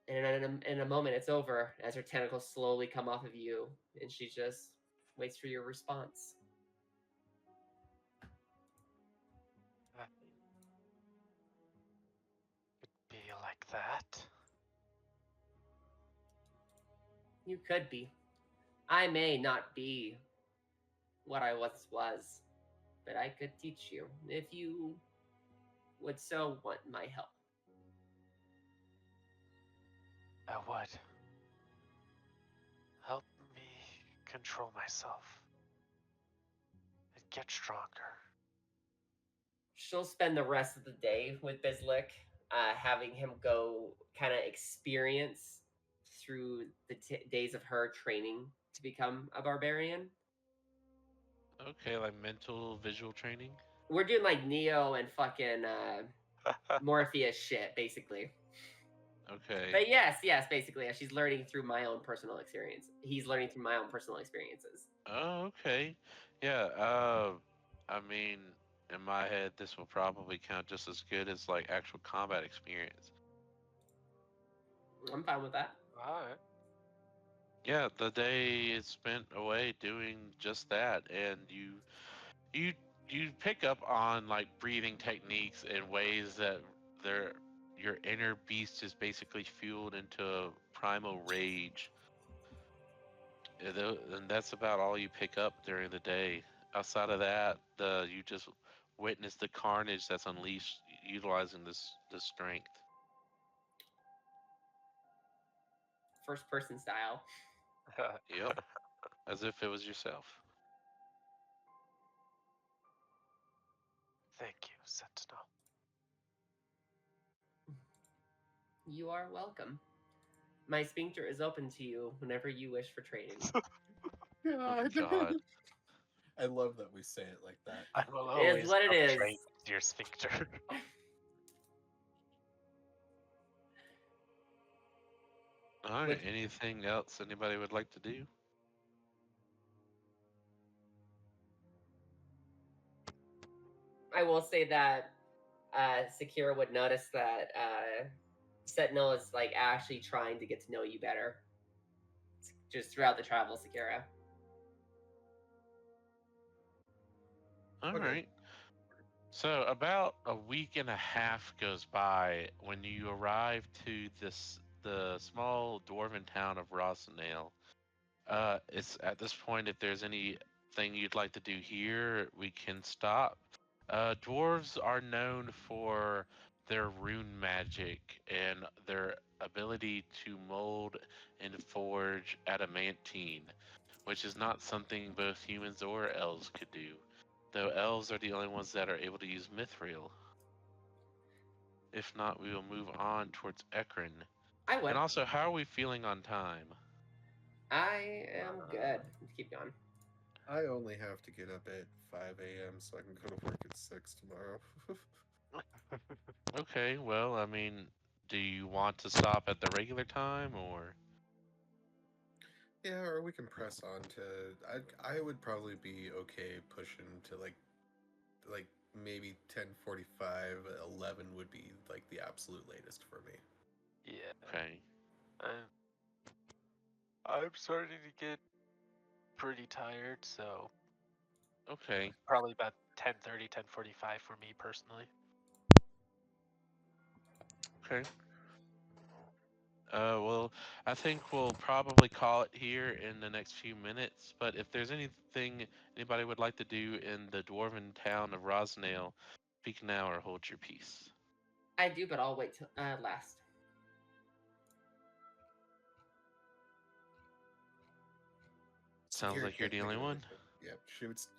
And in a moment, it's over as her tentacles slowly come off of you, and she just waits for your response. Could be like that. You could be. I may not be what I once was, but I could teach you if you would so want my help. I would. Help me control myself and get stronger. She'll spend the rest of the day with Bislick, having him go kind of experience through the days of her training to become a barbarian. Okay, like mental, visual training. We're doing like Neo and fucking Morpheus shit, basically. Okay. But yes, basically, she's learning through my own personal experience. He's learning through my own personal experiences. Oh, okay. Yeah. I mean, in my head, this will probably count just as good as like actual combat experience. I'm fine with that. Alright. Yeah, the day is spent away doing just that, and you pick up on like breathing techniques in ways that your inner beast is basically fueled into a primal rage. And that's about all you pick up during the day. Outside of that, you just witness the carnage that's unleashed utilizing this strength. First person style. Yep, as if it was yourself. Thank you, Sentinel. You are welcome. My sphincter is open to you whenever you wish for trading. Oh, God. I love that we say it like that. I will It is always what it is. trade your sphincter. All right. With- Anything else anybody would like to do? I will say that Sakira would notice that Sentinel is like actually trying to get to know you better. Just throughout the travel, Sakira. All Okay. right. So about a week and a half goes by when you arrive to the small dwarven town of Rossendale. It's at this point, if there's anything you'd like to do here, we can stop. Dwarves are known for their rune magic and their ability to mold and forge adamantine, which is not something both humans or elves could do. Though elves are the only ones that are able to use mithril. If not, we will move on towards Ekron. I would. And also, how are we feeling on time? I am good. Let's keep going. I only have to get up at 5 a.m. so I can go to work at 6 tomorrow. Okay, well, I mean, do you want to stop at the regular time or? Yeah, or we can press on to. I would probably be okay pushing to like maybe 10:45, 11 would be like the absolute latest for me. Yeah. Okay. I'm starting to get pretty tired, so Okay. probably about 10:30, 10:45 for me personally. Okay. Well, I think we'll probably call it here in the next few minutes. But if there's anything anybody would like to do in the dwarven town of Rosnail, speak now or hold your peace. I do, but I'll wait till last. Sounds Sakira like you're can't the think only of one. anything. Yeah,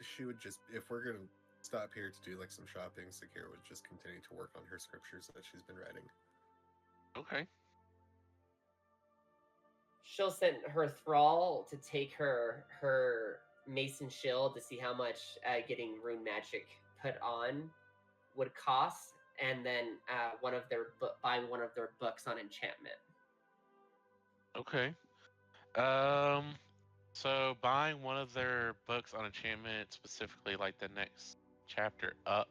she would just, if we're gonna stop here to do like some shopping, Sakira would just continue to work on her scriptures that she's been writing. Okay. She'll send her thrall to take her mason shield to see how much getting rune magic put on would cost, and then buying one of their books on enchantment. Okay. So buying one of their books on enchantment, specifically like the next chapter up,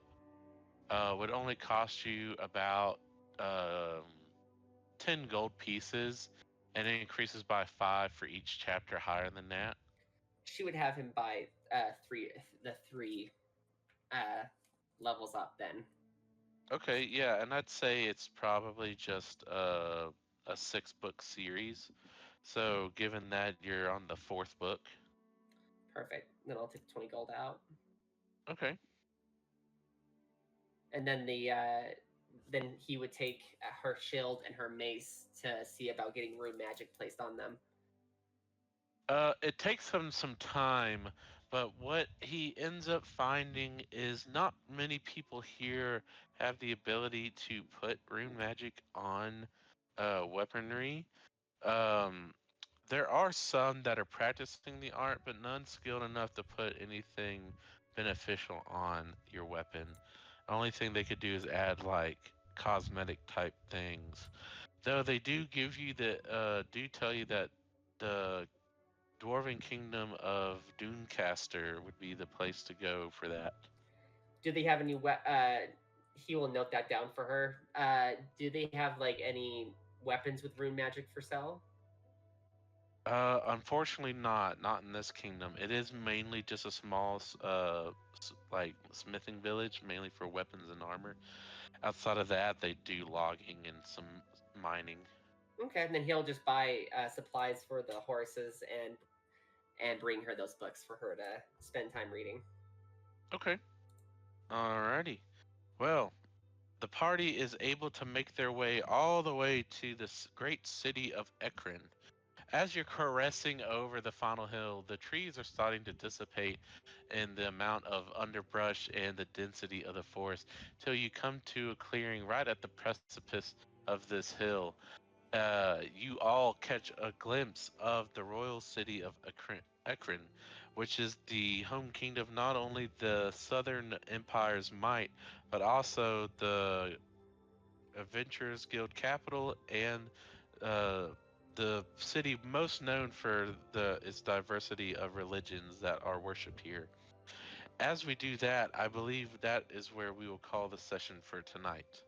would only cost you about 10 gold pieces, and it increases by 5 for each chapter higher than that. She would have him buy the three levels up then. Okay, yeah, and I'd say it's probably just a 6-book series. So given that you're on the 4th book. Perfect. Then I'll take 20 gold out. Okay. And then then he would take her shield and her mace to see about getting rune magic placed on them. It takes him some time, but what he ends up finding is not many people here have the ability to put rune magic on weaponry. Um, there are some that are practicing the art, but none skilled enough to put anything beneficial on your weapon. The only thing they could do is add like cosmetic type things. Though they do do tell you that the Dwarven Kingdom of Doomcaster would be the place to go for that. Do they have any he will note that down for her. Do they have like any weapons with rune magic for sale? Unfortunately, not in this kingdom. It is mainly just a small, like smithing village, mainly for weapons and armor. Outside of that, they do logging and some mining. Okay, and then he'll just buy supplies for the horses and bring her those books for her to spend time reading. Okay. Alrighty. Well, the party is able to make their way all the way to this great city of Ekron. As you're caressing over the final hill, the trees are starting to dissipate in the amount of underbrush and the density of the forest till you come to a clearing right at the precipice of this hill. You all catch a glimpse of the royal city of Ekron, which is the home kingdom of not only the Southern Empire's might, but also the Adventurers Guild capital and the city most known for its diversity of religions that are worshipped here. As we do that, I believe that is where we will call the session for tonight.